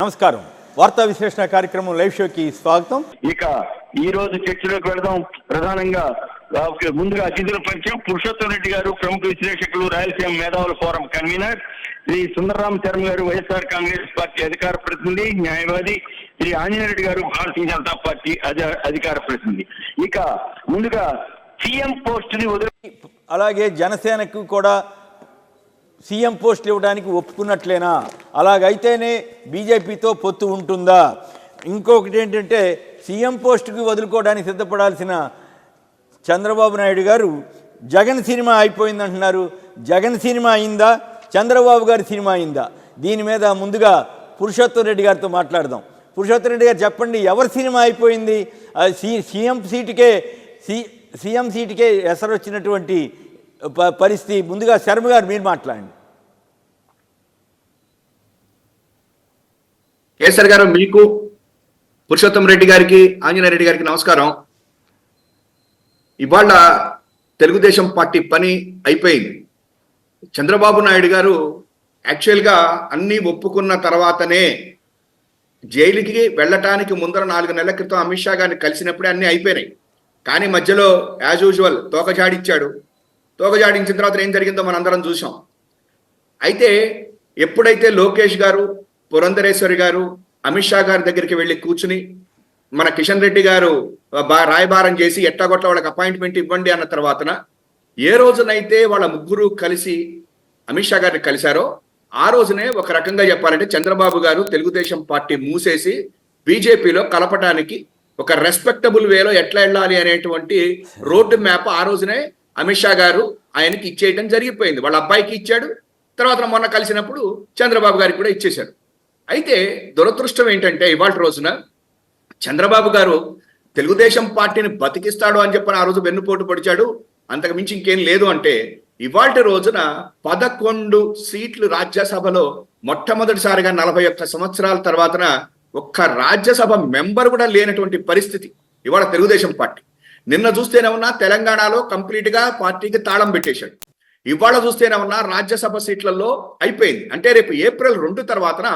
నమస్కారం. వార్తా విశ్లేషణ కార్యక్రమం లైవ్ షోకి స్వాగతం. ఇక ఈ రోజు చర్చలోకి వెళదాం. ప్రధానంగా ముందుగా అతిథుల పరిచయం. పురుషోత్తం రెడ్డి గారు ప్రముఖ విశ్లేషకులు, రాయలసీమ మేధావుల ఫోరం కన్వీనర్. శ్రీ సుందరరామ శర్మ గారు వైఎస్ఆర్ కాంగ్రెస్ పార్టీ అధికార ప్రతినిధి, న్యాయవాది. శ్రీ ఆంజనేయ రెడ్డి గారు భారతీయ జనతా పార్టీ అధికార ప్రతినిధి. ఇక ముందుగా సీఎం పోస్ట్ ని వదిలి అలాగే జనసేనకు కూడా సీఎం పోస్టులు ఇవ్వడానికి ఒప్పుకున్నట్లేనా? అలాగైతేనే బీజేపీతో పొత్తు ఉంటుందా? ఇంకొకటి ఏంటంటే సీఎం పోస్టుకి వదులుకోవడానికి సిద్ధపడాల్సిన చంద్రబాబు నాయుడు గారు జగన్ సినిమా అయిపోయిందంటున్నారు. జగన్ సినిమా అయిందా, చంద్రబాబు గారి సినిమా అయిందా? దీని మీద ముందుగా పురుషోత్తం రెడ్డి గారితో మాట్లాడదాం. పురుషోత్తం రెడ్డి గారు చెప్పండి, ఎవరి సినిమా అయిపోయింది? సీఎం సీటుకే ఎసరు వచ్చినటువంటి పరిస్థితి. ముందుగా శర్మ గారు మీరు మాట్లాడండి. కేసర్ గారు, మీకు, పురుషోత్తం రెడ్డి గారికి, ఆంజనేయ రెడ్డి గారికి నమస్కారం. ఇవాళ తెలుగుదేశం పార్టీ పని అయిపోయింది. చంద్రబాబు నాయుడు గారు యాక్చువల్గా అన్నీ ఒప్పుకున్న తర్వాతనే జైలుకి వెళ్ళటానికి ముందర 4 నెలల క్రితం అమిత్ షా గారిని కలిసినప్పుడే అన్నీ అయిపోయినాయి. కానీ మధ్యలో యాజ్ యూజువల్ తోకజాడిచ్చాడు. తోకజాడించిన తర్వాత ఏం జరిగిందో మనందరం చూసాం. అయితే ఎప్పుడైతే లోకేష్ గారు, పురంధరేశ్వరి గారు అమిత్ షా గారి దగ్గరికి వెళ్ళి కూర్చుని మన కిషన్ రెడ్డి గారు రాయబారం చేసి ఎట్టాగొట్ల వాళ్ళకి అపాయింట్మెంట్ ఇవ్వండి అన్న తర్వాతన ఏ రోజునైతే వాళ్ళ ముగ్గురు కలిసి అమిత్ షా గారిని కలిశారో ఆ రోజునే ఒక రకంగా చెప్పాలంటే చంద్రబాబు గారు తెలుగుదేశం పార్టీ మూసేసి బీజేపీలో కలపటానికి ఒక రెస్పెక్టబుల్ వేలో ఎట్లా వెళ్ళాలి అనేటువంటి రోడ్ మ్యాప్ ఆ రోజునే అమిత్ షా గారు ఆయనకి ఇచ్చేయటం జరిగిపోయింది. వాళ్ళ అబ్బాయికి ఇచ్చాడు, తర్వాత మొన్న కలిసినప్పుడు చంద్రబాబు గారికి కూడా ఇచ్చేశాడు. అయితే దురదృష్టం ఏంటంటే ఇవాళ రోజున చంద్రబాబు గారు తెలుగుదేశం పార్టీని బతికిస్తాడు అని చెప్పని ఆ రోజు వెన్నుపోటు పొడిచాడు. అంతకు మించి ఇంకేం లేదు. అంటే ఇవాళ రోజున 11 సీట్లు రాజ్యసభలో మొట్టమొదటిసారిగా 41 సంవత్సరాల తర్వాతన ఒక్క రాజ్యసభ మెంబర్ కూడా లేనటువంటి పరిస్థితి ఇవాళ తెలుగుదేశం పార్టీ. నిన్న చూస్తేనేమన్నా తెలంగాణలో కంప్లీట్ గా పార్టీకి తాళం పెట్టేశాడు. ఇవాళ చూస్తేనేమన్నా రాజ్యసభ సీట్లలో అయిపోయింది. అంటే రేపు ఏప్రిల్ 2 తర్వాతన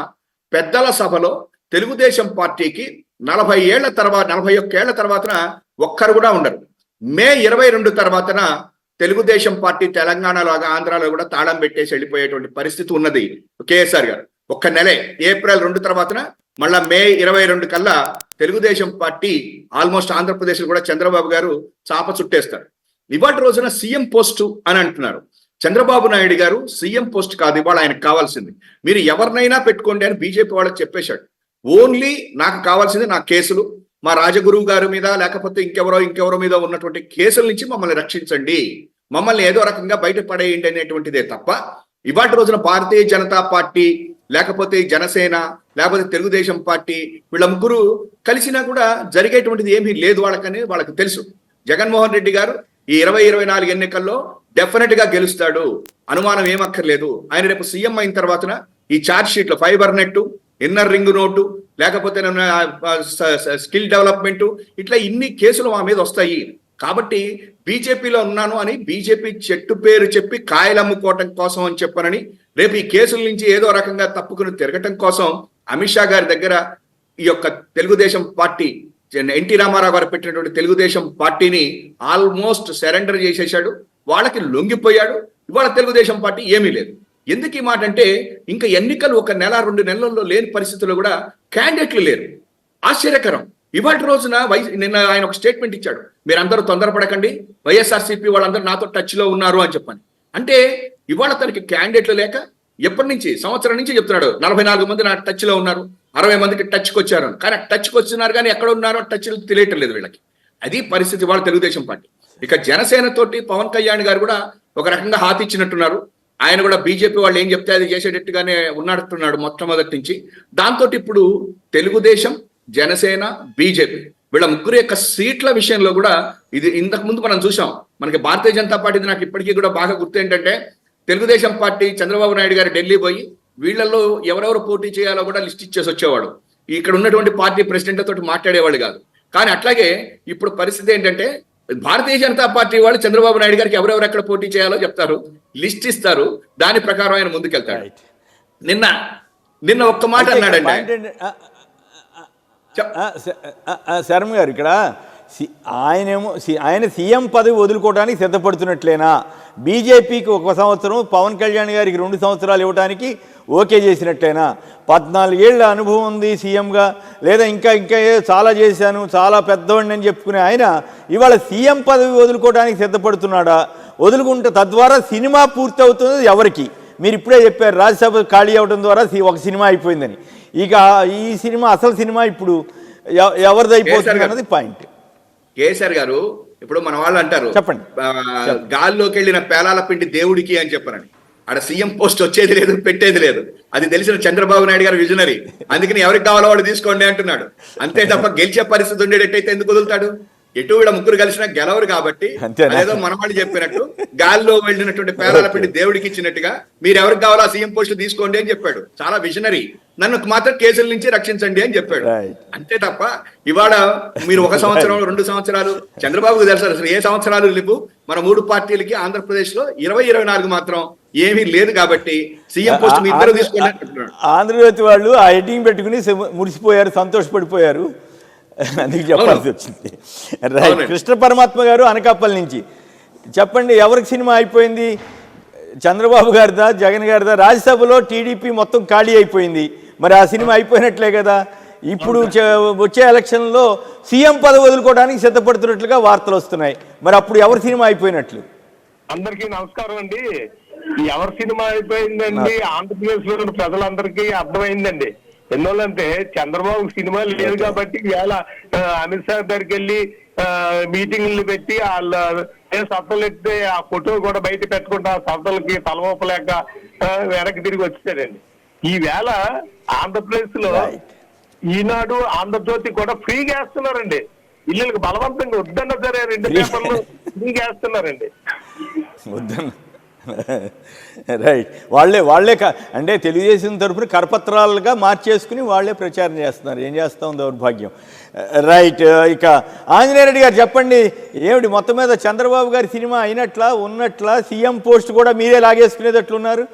పెద్దల సభలో తెలుగుదేశం పార్టీకి 41 ఏళ్ల తర్వాతన ఒక్కరు కూడా ఉండరు. మే 22 తర్వాతన తెలుగుదేశం పార్టీ తెలంగాణలాగా ఆంధ్రాలో కూడా తాళం పెట్టేసి వెళ్ళిపోయేటువంటి పరిస్థితి ఉన్నది. కేఎస్ఆర్ గారు ఒక్క నెలే ఏప్రిల్ 2 తర్వాతన మళ్ళా మే 22 కల్లా తెలుగుదేశం పార్టీ ఆల్మోస్ట్ ఆంధ్రప్రదేశ్ కూడా చంద్రబాబు గారు చాప చుట్టేస్తారు. ఇవాటి రోజున సీఎం పోస్టు అని అంటున్నారు. చంద్రబాబు నాయుడు గారు సీఎం పోస్ట్ కాదు ఇవాళ ఆయనకు కావాల్సింది. మీరు ఎవరినైనా పెట్టుకోండి అని బీజేపీ వాళ్ళకి చెప్పేశాడు. ఓన్లీ నాకు కావాల్సింది నా కేసులు, మా రాజగురువు గారి మీద లేకపోతే ఇంకెవరో మీద ఉన్నటువంటి కేసుల నుంచి మమ్మల్ని రక్షించండి, మమ్మల్ని ఏదో రకంగా బయట పడేయండి అనేటువంటిదే తప్ప ఇవాటి రోజున భారతీయ జనతా పార్టీ లేకపోతే జనసేన లేకపోతే తెలుగుదేశం పార్టీ వీళ్ళ ముగ్గురు కలిసినా కూడా జరిగేటువంటిది ఏమీ లేదు వాళ్ళకని వాళ్ళకి తెలుసు. జగన్మోహన్ రెడ్డి గారు ఈ 2024 ఎన్నికల్లో డెఫినెట్ గా గెలుస్తాడు, అనుమానం ఏమక్కర్లేదు. ఆయన రేపు సీఎం అయిన తర్వాతన ఈ ఛార్జ్ షీట్లు fibre net, inner ring note, లేకపోతే స్కిల్ డెవలప్మెంట్, ఇట్లా ఇన్ని కేసులు మా మీద వస్తాయి. కాబట్టి బీజేపీలో ఉన్నాను అని బీజేపీ చెట్టు పేరు చెప్పి కాయలు అమ్ముకోవటం కోసం అని చెప్పనని రేపు ఈ కేసుల నుంచి ఏదో రకంగా తప్పుకుని తిరగటం కోసం అమిత్ షా గారి దగ్గర ఈ యొక్క తెలుగుదేశం పార్టీ ఎన్టీ రామారావు గారు పెట్టినటువంటి తెలుగుదేశం పార్టీని ఆల్మోస్ట్ సరెండర్ చేసేసాడు. వాళ్ళకి లొంగిపోయాడు. ఇవాళ తెలుగుదేశం పార్టీ ఏమీ లేదు. ఎందుకు ఈ మాట అంటే ఇంకా ఎన్నికలు 1 నెల 2 నెలల్లో లేని పరిస్థితుల్లో కూడా క్యాండిడేట్లు లేరు. ఆశ్చర్యకరం. ఇవాళ రోజున నిన్న ఆయన ఒక స్టేట్మెంట్ ఇచ్చాడు, మీరందరూ తొందరపడకండి, వైఎస్ఆర్సీపీ వాళ్ళందరూ నాతో టచ్ లో ఉన్నారు అని చెప్పని. అంటే ఇవాళ తనకి క్యాండిడేట్లు లేక ఎప్పటి నుంచి సంవత్సరం నుంచి చెప్తున్నాడు 44 మంది నా టచ్ లో ఉన్నారు, 60 మందికి టచ్కి వచ్చారు. కానీ టచ్కి వచ్చినారు కానీ ఎక్కడ ఉన్నారో టచ్ తెలియటం లేదు వీళ్ళకి. అది పరిస్థితి వాళ్ళ తెలుగుదేశం పార్టీ. ఇక జనసేన తోటి పవన్ కళ్యాణ్ గారు కూడా ఒక రకంగా హాతి ఇచ్చినట్టున్నారు. ఆయన కూడా బీజేపీ వాళ్ళు ఏం చెప్తే అది చేసేటట్టుగానే ఉన్నట్టున్నాడు మొట్టమొదటి నుంచి. దాంతో ఇప్పుడు తెలుగుదేశం, జనసేన, బీజేపీ వీళ్ళ ముగ్గురు యొక్క సీట్ల విషయంలో కూడా ఇది ఇంతకు ముందు మనం చూసాం. మనకి భారతీయ జనతా పార్టీ నాకు ఇప్పటికీ కూడా బాగా గుర్తు ఏంటంటే తెలుగుదేశం పార్టీ చంద్రబాబు నాయుడు గారు ఢిల్లీ పోయి వీళ్ళల్లో ఎవరెవరు పోటీ చేయాలో కూడా లిస్ట్ ఇచ్చేసి వచ్చేవాడు. ఇక్కడ ఉన్నటువంటి పార్టీ ప్రెసిడెంట్ తోటి మాట్లాడేవాళ్ళు కాదు. కానీ అట్లాగే ఇప్పుడు పరిస్థితి ఏంటంటే భారతీయ జనతా పార్టీ వాళ్ళు చంద్రబాబు నాయుడు గారికి ఎవరెవరు ఎక్కడ పోటీ చేయాలో చెప్తారు, లిస్ట్ ఇస్తారు, దాని ప్రకారం ఆయన ముందుకెళ్తాడు. నిన్న నిన్న ఒక్క మాట అయితే ఇక్కడ అన్నాడండి పాయింట్ ఆయన. ఏంటి- శర్మ గారు ఇక్కడ ఆయన సీఎం పదవి వదులుకోవడానికి సిద్ధపడుతున్నట్లేనా? బీజేపీకి 1 సంవత్సరం, పవన్ కళ్యాణ్ గారికి 2 సంవత్సరాలు ఇవ్వడానికి ఓకే చేసినట్లేనా? 14 ఏళ్ల అనుభవం ఉంది సీఎంగా, లేదా ఇంకా చాలా చేశాను, చాలా పెద్దవాడిని అని చెప్పుకునే ఆయన ఇవాళ సీఎం పదవి వదులుకోవడానికి సిద్ధపడుతున్నాడా? వదులుకుంటే తద్వారా సినిమా పూర్తి అవుతుంది ఎవరికి? మీరు ఇప్పుడే చెప్పారు రాజ్యసభ ఖాళీ అవ్వడం ద్వారా ఒక సినిమా అయిపోయిందని. ఇక ఈ సినిమా అసలు సినిమా ఇప్పుడు ఎవరిది అయిపోతుంది అన్నది పాయింట్. కేసీఆర్ గారు ఇప్పుడు మన వాళ్ళు అంటారు చెప్పండి. గాల్లోకి వెళ్ళిన పేలాల పిండి దేవుడికి అని చెప్పారని. ఆడ సీఎం పోస్ట్ వచ్చేది లేదు, పెట్టేది లేదు. అది తెలిసిన చంద్రబాబు నాయుడు గారు విజనరీ. అందుకని ఎవరికి కావాలో వాడు తీసుకోండి అంటున్నాడు. అంతే తప్ప గెలిచే పరిస్థితి ఉండేటట్టయితే ఎందుకు వదులుతాడు? ఎటు వీళ్ళ ముగ్గురు కలిసినా గెలవరు కాబట్టి అదేదో మనవాళ్ళు చెప్పినట్టు గాల్లో వెళ్ళినటువంటి పేరాల పిండి దేవుడికి ఇచ్చినట్టుగా మీరు ఎవరికి కావాలో ఆ సీఎం పోస్ట్ తీసుకోండి అని చెప్పాడు. చాలా విజనరీ. నన్ను మాత్రం కేసుల నుంచి రక్షించండి అని చెప్పాడు. అంతే తప్ప ఇవాళ మీరు 1 సంవత్సరం 2 సంవత్సరాలు చంద్రబాబుకు తెలుసు అసలు ఏ సంవత్సరాలు లేవు. మన 3 పార్టీలకి ఆంధ్రప్రదేశ్ లో 20-24 మాత్రం ఏమీ లేదు కాబట్టి సీఎం పోస్ట్ మీ ఇద్దరు తీసుకోండి అంటున్నాడు. ఆంధ్రజ్యోతి వాళ్ళు ఆ హెడ్డింగ్ పెట్టుకుని మురిసిపోయారు, సంతోషపడిపోయారు. అందుకు చెప్పాల్సి వచ్చింది. రైట్. కృష్ణ పరమాత్మ గారు అనకాపల్లి నుంచి చెప్పండి, ఎవరికి సినిమా అయిపోయింది? చంద్రబాబు గారిదా, జగన్ గారిదా? రాజ్యసభలో టీడీపీ మొత్తం ఖాళీ అయిపోయింది. మరి ఆ సినిమా అయిపోయినట్లే కదా. ఇప్పుడు వచ్చే ఎలక్షన్లో సీఎం పదవి వదులుకోవడానికి సిద్ధపడుతున్నట్లుగా వార్తలు వస్తున్నాయి. మరి అప్పుడు ఎవరి సినిమా అయిపోయినట్లు? అందరికీ నమస్కారం అండి. ఎవరి సినిమా అయిపోయిందండి? ఆంధ్రప్రదేశ్ లో ఉన్న ప్రజలందరికీ అర్థమైందండి. ఎందువల్లంటే చంద్రబాబు సినిమా లేదు కాబట్టి ఇవాళ అమిత్ షా దగ్గరికి వెళ్ళి మీటింగ్లు పెట్టి వాళ్ళ సభలు ఎత్తే ఆ ఫోటో కూడా బయట పెట్టుకుంటా సభలకి తలవోపలేక వెనక్కి తిరిగి వచ్చారండి. ఈవేళ ఆంధ్రప్రదేశ్ లో ఈనాడు, ఆంధ్రజ్యోతి కూడా ఫ్రీగా వేస్తున్నారండి. ఇళ్ళకి బలవంతంగా వద్దన్న సరే 2 పేపర్లు ఫ్రీగా వేస్తున్నారండి. వద్దన్న రైట్. వాళ్ళే అంటే తెలుగుదేశం తరఫున కరపత్రాలుగా మార్చేసుకుని వాళ్ళే ప్రచారం చేస్తున్నారు. ఏం చేస్తాం, దౌర్భాగ్యం. రైట్. ఇక ఆంజనేయ రెడ్డి గారు చెప్పండి, ఏమిటి మొత్తం మీద చంద్రబాబు గారి సినిమా అయినట్లా ఉన్నట్లా సీఎం పోస్ట్ కూడా మీరే లాగేసుకునేటట్లున్నారు?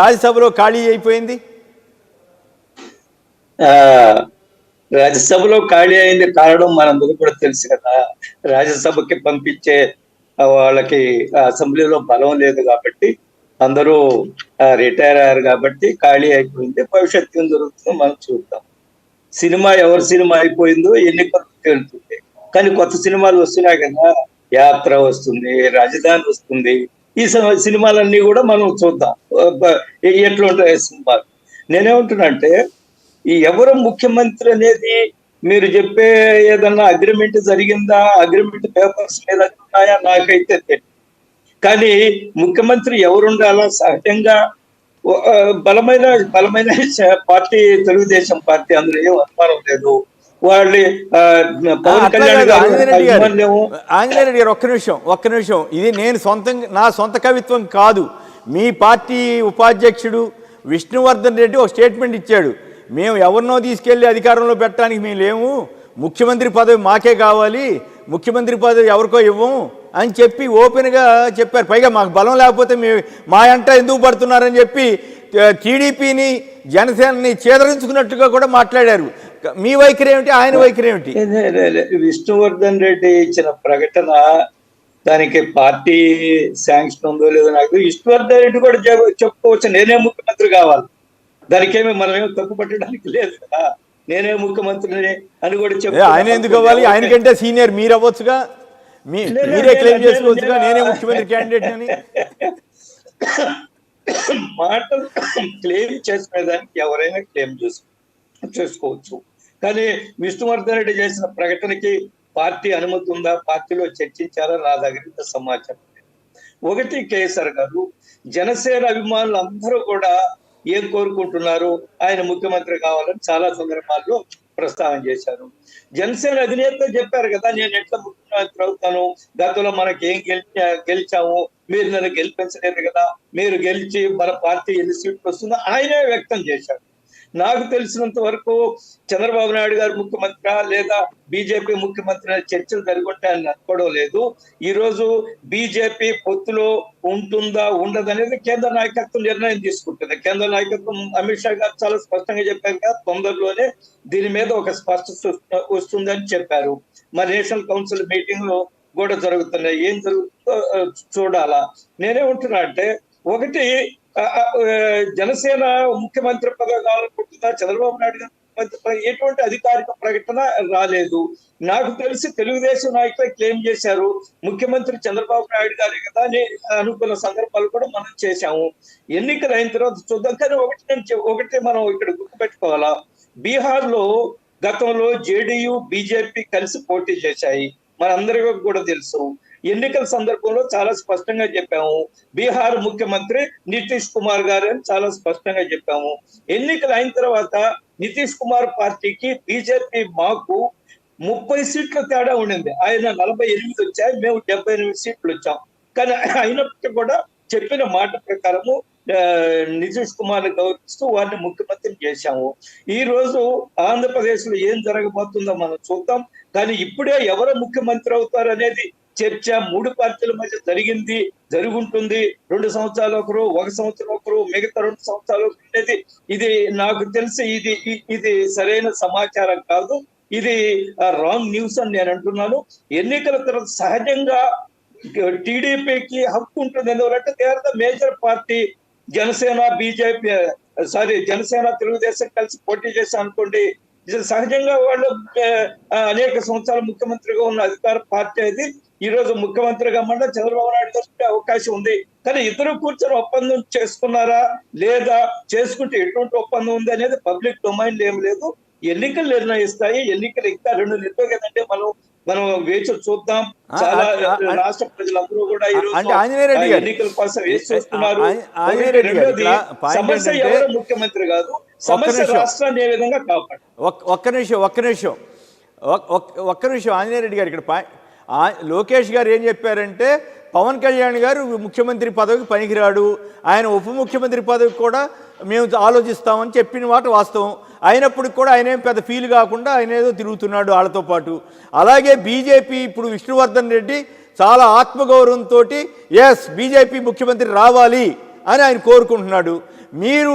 రాజ్యసభలో ఖాళీ అయిపోయింది. రాజ్యసభలో ఖాళీ అయింది కారణం మనందరూ కూడా తెలుసు కదా. రాజ్యసభకి పంపించే వాళ్ళకి అసెంబ్లీలో బలం లేదు కాబట్టి అందరూ రిటైర్ అయ్యారు కాబట్టి ఖాళీ అయిపోయింది. భవిష్యత్తు ఏం జరుగుతుందో మనం చూద్దాం. ఎవరి సినిమా అయిపోయిందో ఎన్నికలు తేలుతుంది. కానీ కొత్త సినిమాలు వస్తున్నాయి కదా. యాత్ర వస్తుంది, రాజధాని వస్తుంది. ఈ సినిమాలన్నీ కూడా మనం చూద్దాం ఎట్లుంటాయి సినిమాలు. నేనేమంటున్నా అంటే ఈ ఎవరు ముఖ్యమంత్రి అనేది మీరు చెప్పే ఏదన్నా అగ్రిమెంట్ జరిగిందా, అగ్రిమెంట్ పేపర్స్ మీద ఉన్నాయా నాకైతే తెలియదు. కానీ ముఖ్యమంత్రి ఎవరుండాలా? సహజంగా బలమైన పార్టీ తెలుగుదేశం పార్టీ, అందులో ఏం అనుమానం లేదు. వాళ్ళు పవన్ కళ్యాణ్ గారు ఆంజనేయ రెడ్డి గారు ఒక్క నిమిషం. ఇది నేను నా సొంత కవిత్వం కాదు. మీ పార్టీ ఉపాధ్యక్షుడు విష్ణువర్ధన్ రెడ్డి ఒక స్టేట్మెంట్ ఇచ్చాడు. మేము ఎవరినో తీసుకెళ్లి అధికారంలో పెట్టడానికి మేము లేము, ముఖ్యమంత్రి పదవి మాకే కావాలి, ముఖ్యమంత్రి పదవి ఎవరికో ఇవ్వము అని చెప్పి ఓపెన్గా చెప్పారు. పైగా మాకు బలం లేకపోతే మా ఎంట ఎందుకు పడుతున్నారని చెప్పి టీడీపీని, జనసేనని చేదరించుకున్నట్టుగా కూడా మాట్లాడారు. మీ వైఖరి ఏమిటి, ఆయన వైఖరి ఏమిటి? విష్ణువర్ధన్ రెడ్డి ఇచ్చిన ప్రకటన దానికి పార్టీ శాంక్షన్ ఉందో లేదో నాకు. విష్ణువర్ధన్ రెడ్డి కూడా చెప్పుకోవచ్చు నేనే ముఖ్యమంత్రి కావాలి. దానికేమీ మనమేమో తప్పు పట్టడానికి లేదు కదా. నేనే ముఖ్యమంత్రిని అని కూడా చెప్పి ఆయన ఎందుకు అవ్వాలి? ఆయనకంటే సీనియర్ మీరు అవ్వచ్చుగా, మీరే క్లెయిమ్ చేసుకోవచ్చుగా నేనే ముఖ్యమంత్రి క్యాండిడేట్ అని. మాటలు క్లెయిమ్ చేసుకునేదానికి ఎవరైనా క్లెయిమ్ చేసుకోవచ్చు. కానీ విష్ణువర్ధన్ రెడ్డి చేసిన ప్రకటనకి పార్టీ అనుమతి ఉందా, పార్టీలో చర్చించారా? నా దగ్గర సమాచారం. ఒకటి, కేసీఆర్ గారు జనసేన అభిమానులు అందరూ కూడా ఏం కోరుకుంటున్నారు? ఆయన ముఖ్యమంత్రి కావాలని చాలా సందర్భాల్లో ప్రస్తావన చేశారు. జనసేన అధినేత చెప్పారు కదా, నేను ఎట్లా ముఖ్యమంత్రి అవుతాను, గతంలో మనకి ఏం గెలిచాము, మీరు నన్ను గెలిపించలేరు కదా, మీరు గెలిచి మన పార్టీ ఎన్ని సీట్లు వస్తుందో ఆయనే వ్యక్తం చేశారు. నాకు తెలిసినంత వరకు చంద్రబాబు నాయుడు గారు ముఖ్యమంత్రి లేదా బీజేపీ ముఖ్యమంత్రి చర్చలు జరుగుంటాయని అనుకోవడం లేదు. ఈ రోజు బీజేపీ పొత్తులో ఉంటుందా ఉండదనేది కేంద్ర నాయకత్వం నిర్ణయం తీసుకుంటుంది. కేంద్ర నాయకత్వం అమిత్ షా గారు చాలా స్పష్టంగా చెప్పారు కదా, తొందరలోనే దీని మీద ఒక స్పష్టత వస్తుందని చెప్పారు. మరి నేషనల్ కౌన్సిల్ మీటింగ్ లో కూడా జరుగుతున్నాయి. ఏం జరుగుతుందో చూడాలా. నేనేమంటున్నా అంటే, ఒకటి జనసేన ముఖ్యమంత్రి పదవి కావాలనుకుంటుందా, చంద్రబాబు నాయుడు గారు ముఖ్యమంత్రి ఎటువంటి అధికారిక ప్రకటన రాలేదు. నాకు తెలిసి తెలుగుదేశం నాయకులు క్లెయిమ్ చేశారు ముఖ్యమంత్రి చంద్రబాబు నాయుడు గారే కదా అని అనుకున్న సందర్భాలు కూడా మనం చేశాము. ఎన్నికలు అయిన తర్వాత చూద్దాం. కానీ ఒకటి మనం ఇక్కడ గుర్తుపెట్టుకోవాలా, బీహార్ లో గతంలో జేడీయూ బీజేపీ కలిసి పోటీ చేశాయి, మనందరికీ కూడా తెలుసు. ఎన్నికల సందర్భంలో చాలా స్పష్టంగా చెప్పాము, బీహార్ ముఖ్యమంత్రి నితీష్ కుమార్ గారు అని చాలా స్పష్టంగా చెప్పాము. ఎన్నికలు అయిన తర్వాత నితీష్ కుమార్ పార్టీకి బీజేపీ మాకు 30 సీట్ల తేడా ఉండింది. ఆయన 48 వచ్చాయి, మేము 78 సీట్లు వచ్చాం. కానీ అయినప్పటికీ కూడా చెప్పిన మాట ప్రకారము నితీష్ కుమార్ గౌరవిస్తూ వారిని ముఖ్యమంత్రి చేశాము. ఈ రోజు ఆంధ్రప్రదేశ్ లో ఏం జరగబోతుందో మనం చూద్దాం. కానీ ఇప్పుడే ఎవరు ముఖ్యమంత్రి అవుతారు అనేది చర్చ 3 పార్టీల మధ్య జరుగుంటుంది. 2 సంవత్సరాలు ఒకరు, 1 సంవత్సరం ఒకరు, మిగతా 2 సంవత్సరాలు అనేది ఇది నాకు తెలిసి ఇది సరైన సమాచారం కాదు. ఇది రాంగ్ న్యూస్ అని నేను అంటున్నాను. ఎన్నికల తర్వాత సహజంగా టీడీపీకి హక్కు ఉంటుంది. ఎందుకంటే they are the major party. Janasena BJP Janasena Telugu Desam కలిసి పోటీ చేశాం అనుకోండి, సహజంగా వాళ్ళు అనేక సంవత్సరాలు ముఖ్యమంత్రిగా ఉన్న అధికార పార్టీ అది. ఈ రోజు ముఖ్యమంత్రిగా మళ్ళీ చంద్రబాబు నాయుడు గారికి అవకాశం ఉంది. కానీ ఇద్దరు కూర్చొని ఒప్పందం చేసుకున్నారా లేదా, చేసుకుంటే ఎటువంటి ఒప్పందం ఉంది అనేది పబ్లిక్ డొమైన్ ఏం లేదు. ఎన్నికలు నిర్ణయిస్తాయి. ఎన్నికలు ఇంకా 2 నెలలు కదంటే మనం వేచి చూద్దాం. చాలా రాష్ట్ర ప్రజలందరూ కూడా ఈ రోజు ఎన్నికల కోసం వేచి చూస్తున్నారు. సమస్య ఎవరు ముఖ్యమంత్రి కాదు, సమస్య రాష్ట్రాన్ని ఏ విధంగా కాపాడు. ఒక్క నిమిషం ఆంజనేయ రెడ్డి గారు, ఇక్కడ లోకేష్ గారు ఏం చెప్పారంటే, పవన్ కళ్యాణ్ గారు ముఖ్యమంత్రి పదవికి పనికిరాడు, ఆయన ఉప ముఖ్యమంత్రి పదవికి కూడా మేము ఆలోచిస్తామని చెప్పిన మాట వాస్తవం. అయినప్పటికి కూడా ఆయన ఏం పెద్ద ఫీల్ కాకుండా ఆయన ఏదో తిరుగుతున్నాడు వాళ్ళతో పాటు. అలాగే బీజేపీ ఇప్పుడు విష్ణువర్ధన్ రెడ్డి చాలా ఆత్మగౌరవంతో ఎస్ బీజేపీ ముఖ్యమంత్రి రావాలి అని ఆయన కోరుకుంటున్నాడు. మీరు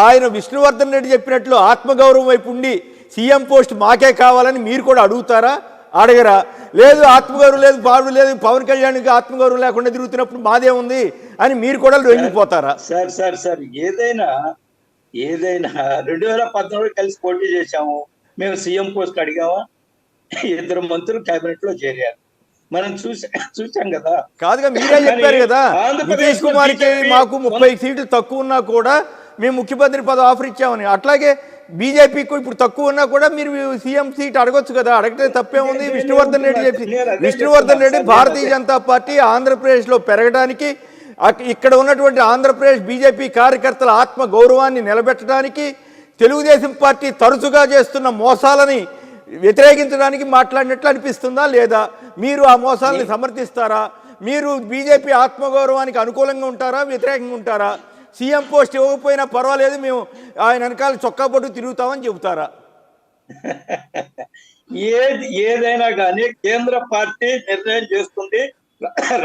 ఆయన విష్ణువర్ధన్ రెడ్డి చెప్పినట్లు ఆత్మగౌరవం వైపు ఉండి సీఎం పోస్ట్ మాకే కావాలని మీరు కూడా అడుగుతారా? అడగరా? లేదు, ఆత్మగౌరవం లేదు, పాడు లేదు, పవన్ కళ్యాణ్కి ఆత్మగౌరవం లేకుండా తిరుగుతున్నప్పుడు మాదే ఉంది అని మీరు కూడా లొంగిపోతారా? సార్ ఏదైనా 2014 కలిసి పోటీ చేశాము. మేము సీఎం పోస్ట్ అడిగామా? 2 మంత్రులు కేబినెట్ లో చేరారు. మనం చూసాం కదా. కాదుగా, మీరే చెప్పారు కదా, నితీష్ కుమార్కి మాకు 30 సీట్లు తక్కువ ఉన్నా కూడా మేము ముఖ్యమంత్రి పదవి ఆఫర్ ఇచ్చామని. అట్లాగే బీజేపీకి ఇప్పుడు తక్కువ ఉన్నా కూడా మీరు సీఎం సీట్ అడగొచ్చు కదా, అడగటే తప్పేముంది? విష్ణువర్ధన్ రెడ్డి భారతీయ జనతా పార్టీ ఆంధ్రప్రదేశ్లో పెరగడానికి, ఇక్కడ ఉన్నటువంటి ఆంధ్రప్రదేశ్ బీజేపీ కార్యకర్తల ఆత్మ గౌరవాన్ని నిలబెట్టడానికి, తెలుగుదేశం పార్టీ తరచుగా చేస్తున్న మోసాలని వ్యతిరేకించడానికి మాట్లాడినట్లు అనిపిస్తుందా లేదా? మీరు ఆ మోసాలని సమర్థిస్తారా? మీరు బీజేపీ ఆత్మగౌరవానికి అనుకూలంగా ఉంటారా, వ్యతిరేకంగా ఉంటారా? సీఎం పోస్ట్ ఇవ్వకపోయినా పర్వాలేదు, మేము ఆయన వెనకాల చొక్కా పట్టు తిరుగుతామని చెబుతారా? ఏదైనా కానీ కేంద్ర పార్టీ నిర్ణయం చేస్తుంది.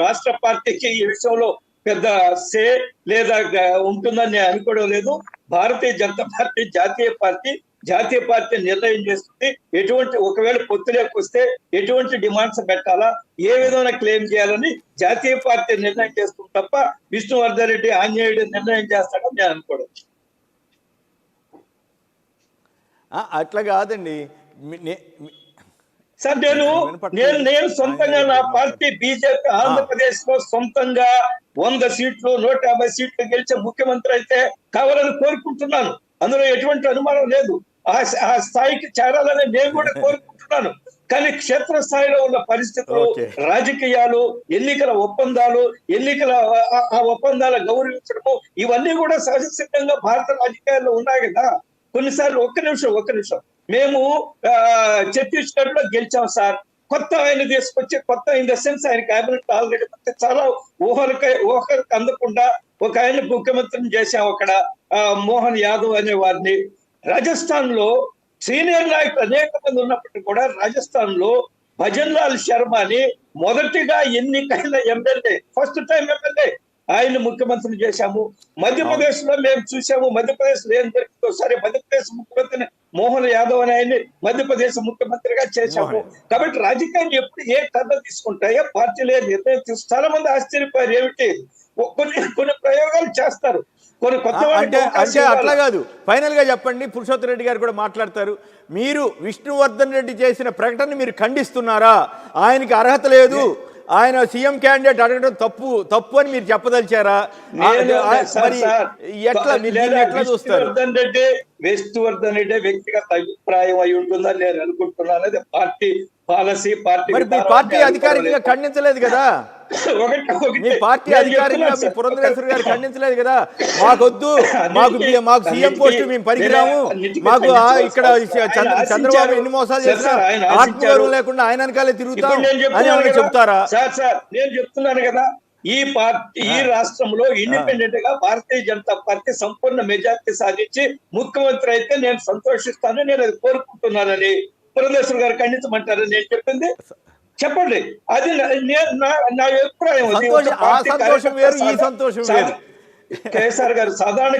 రాష్ట్ర పార్టీకి ఈ విషయంలో పెద్ద సే లేదా ఉంటుందని నేను అనుకోవడం లేదు. భారతీయ జనతా పార్టీ జాతీయ పార్టీ నిర్ణయం చేస్తుంది. ఒకవేళ పొత్తులోకి వస్తే ఎటువంటి డిమాండ్స్ పెట్టాలా, ఏ విధంగా క్లెయిమ్ చేయాలని జాతీయ పార్టీ నిర్ణయం చేస్తుంది తప్ప విష్ణువర్ధన్ రెడ్డి ఆంజనేయుడు నిర్ణయం చేస్తాడని నేను అనుకోవడం. అట్లా కాదండి సార్. నేను సొంతంగా నా పార్టీ బీజేపీ ఆంధ్రప్రదేశ్ లో సొంతంగా 100 సీట్లు 150 సీట్లు గెలిచే ముఖ్యమంత్రి అయితే కావాలని కోరుకుంటున్నాను. అందులో ఎటువంటి అనుమానం లేదు. ఆ స్థాయికి చేరాలని నేను కూడా కోరుకుంటున్నాను. కానీ క్షేత్ర స్థాయిలో ఉన్న పరిస్థితులు, రాజకీయాలు, ఎన్నికల ఒప్పందాలు, ఆ ఒప్పందాల గౌరవించడము, ఇవన్నీ కూడా సహజసిద్ధంగా భారత రాజకీయాల్లో ఉన్నాయి కదా. కొన్నిసార్లు ఒక్క నిమిషం మేము ఛత్తీస్గఢ్ లో గెలిచాం సార్. కొత్త ఆయన తీసుకొచ్చి, కొత్త ఇన్ ద సెన్స్ ఆయన కేబినెట్ ఆల్రెడీ చాలా ఊహలకు అందకుండా ఒక ఆయన ముఖ్యమంత్రిని చేశాం అక్కడ, మోహన్ యాదవ్ అనే వారిని. రాజస్థాన్ లో సీనియర్ నాయకులు అనేక మంది ఉన్నప్పటికీ కూడా రాజస్థాన్ లో భజన్ లాల్ శర్మని మొదటిగా ఎన్నికైన ఎమ్మెల్యే, ఫస్ట్ టైం ఎమ్మెల్యే, ఆయన ముఖ్యమంత్రిని చేశాము. మధ్యప్రదేశ్ లో మేము చూసాము, మధ్యప్రదేశ్ లో ఏం జరిగిందో. సరే, మధ్యప్రదేశ్ ముఖ్యమంత్రిని మోహన్ యాదవ్ అని ఆయన్ని మధ్యప్రదేశ్ ముఖ్యమంత్రిగా చేశాము. కాబట్టి రాజకీయాలు ఎప్పుడు ఏ కథ తీసుకుంటాయో పార్టీలే నిర్ణయం తీసుకు. చాలా మంది ఆశ్చర్యపోయారు, ఏమిటి కొన్ని ప్రయోగాలు చేస్తారు, కొన్ని కొత్త. అంటే అట్లా కాదు, ఫైనల్ గా చెప్పండి. పురుషోత్తమ రెడ్డి గారు కూడా మాట్లాడతారు. మీరు విష్ణువర్ధన్ రెడ్డి చేసిన ప్రకటన మీరు ఖండిస్తున్నారా? ఆయనకి అర్హత లేదు, ఆయన సీఎం క్యాండిడేట్ అడగడం తప్పు అని మీరు చెప్పదలిచారా? ఎట్లా చూస్తారు? విష్ణువర్ధన్ రెడ్డి వ్యక్తిగత అభిప్రాయం అయి ఉంటుందని నేను అనుకుంటున్నాను. అది పార్టీ పాలసీ, పార్టీ అధికారికంగా ఖండించలేదు కదా. మీ పార్టీ అధికారికంగా మీ పురంధరేశ్వరి గారు ఖండించలేదు కదా. మాకొద్దు, మాకు సీఎం పోస్ట్ మేము పనికిరాము, మాకు ఇక్కడ చంద్రబాబు ఎన్ని మోసాలు చేసినా ఆత్మగౌరవం లేకుండా ఆయన వెనకాలే తిరుగుతాం అని ఏమైనా చెప్తారా? సార్ నేను చెప్తున్నాను కదా, ఈ రాష్ట్రంలో ఇండిపెండెంట్ గా భారతీయ జనతా పార్టీ సంపూర్ణ మెజార్టీ సాధించి ముఖ్యమంత్రి అయితే నేను సంతోషిస్తాను, నేను అది కోరుకుంటున్నానని పురంధేశ్వరి గారు ఖండించమంటారని నేను చెప్పింది. చెప్పండి, అది నా అభిప్రాయం. కేసీఆర్ గారు సాధారణ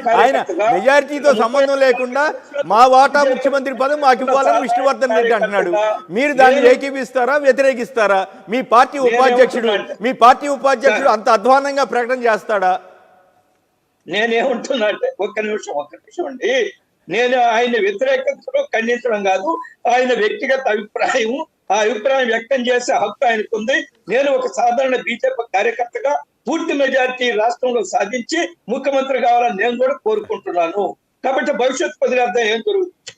మెజారిటీతో సంబంధం లేకుండా మా వాటా ముఖ్యమంత్రి పదం మాకు ఇవ్వాలని విష్ణువర్ధన్ రెడ్డి అంటున్నాడు. మీరు దాన్ని ఏకీపిస్తారా, వ్యతిరేకిస్తారా? మీ పార్టీ ఉపాధ్యక్షుడు అంత అధ్వానంగా ప్రకటన చేస్తాడా? నేనేమంటున్నా అంటే, ఒక్క నిమిషం అండి. నేను ఆయన వ్యతిరేకించడం, ఖండించడం కాదు. ఆయన వ్యక్తిగత అభిప్రాయం, ఆ అభిప్రాయం వ్యక్తం చేసే హక్కు ఆయనకుంది. నేను ఒక సాధారణ బీజేపీ కార్యకర్తగా పూర్తి మెజారిటీ రాష్ట్రంలో సాధించి ముఖ్యమంత్రి కావాలని నేను కూడా కోరుకుంటున్నాను. కాబట్టి భవిష్యత్ పదిలార్థం ఏం జరుగుతుంది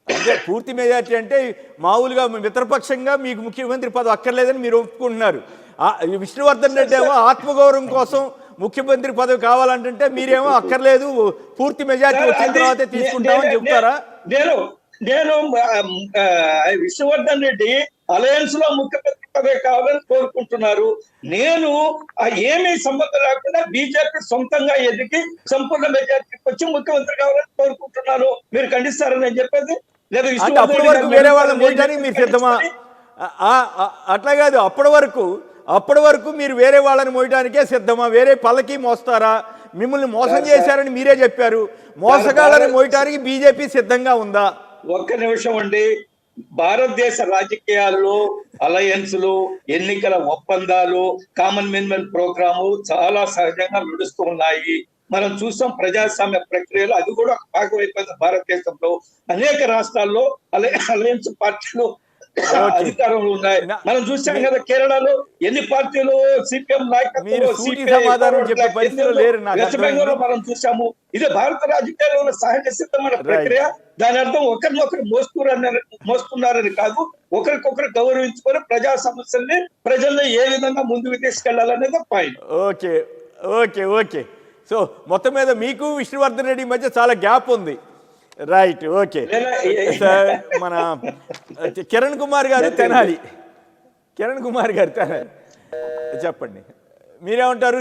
అంటే పూర్తి మెజారిటీ అంటే మామూలుగా మిత్రపక్షంగా మీకు ముఖ్యమంత్రి పదవి అక్కర్లేదని మీరు ఒప్పుకుంటున్నారు. విష్ణువర్ధన్ రెడ్డి ఏమో ఆత్మగౌరవం కోసం ముఖ్యమంత్రి పదవి కావాలంటే మీరేమో అక్కర్లేదు, పూర్తి మెజారిటీ వచ్చిన తర్వాతే తీసుకుంటామని చెప్తారా? నేను విష్ణువర్ధన్ రెడ్డి అలయన్స్ లో ముఖ్యమంత్రి పదవి కావాలని కోరుకుంటున్నారు. నేను ఏమీ సంబంధం లేకుండా బీజేపీ సొంతంగా ఎదిగి సంపూర్ణ మెజార్టీకి వచ్చి ముఖ్యమంత్రి కావాలని కోరుకుంటున్నాను. మీరు ఖండిస్తారని నేను చెప్పేది లేదా? అప్పటి వరకు వేరే వాళ్ళని మోయడానికి మీరు సిద్ధమా? అట్లా కాదు, అప్పటి వరకు మీరు వేరే వాళ్ళని మోయడానికే సిద్ధమా? వేరే పల్లకి మోస్తారా? మిమ్మల్ని మోసం చేశారని మీరే చెప్పారు. మోసగాళ్ళని మోయటానికి బీజేపీ సిద్ధంగా ఉందా? ఒక్క నిమిషం అండి. భారతదేశ రాజకీయాల్లో అలయన్స్లు, ఎన్నికల ఒప్పందాలు, కామన్ మినిమం ప్రోగ్రాము చాలా సహజంగా నడుస్తూ ఉన్నాయి. మనం చూసాం ప్రజాస్వామ్య ప్రక్రియలో అది కూడా ఒక భాగం అయిపోయింది. భారతదేశంలో అనేక రాష్ట్రాల్లో అలయన్స్ పార్టీలు అధికారంలో ఉన్నాయి. మనం చూసాం కదా, కేరళలో ఎన్ని పార్టీలు సిపిఎం నాయకత్వంలో, వెస్ట్ బెంగాల్ లో మనం చూసాము. ఇది భారత రాజకీయాల్లో సహజ సిద్ధమైన ప్రక్రియ. దాని అర్థం ఒకరినొకరు మోస్తున్నారని కాదు, ఒకరికొకరు గౌరవించుకొని ప్రజా సమస్యల్ని ప్రజల్ని ఏ విధంగా ముందుకు తీసుకెళ్లాలనేది point. Okay okay okay so మొత్తం మీద మీకు విష్ణువర్ధన్ రెడ్డి మధ్య చాలా గ్యాప్ ఉంది. Right, okay. మన కిరణ్ కుమార్ గారు తెనాలి చెప్పండి, మీరేమంటారు?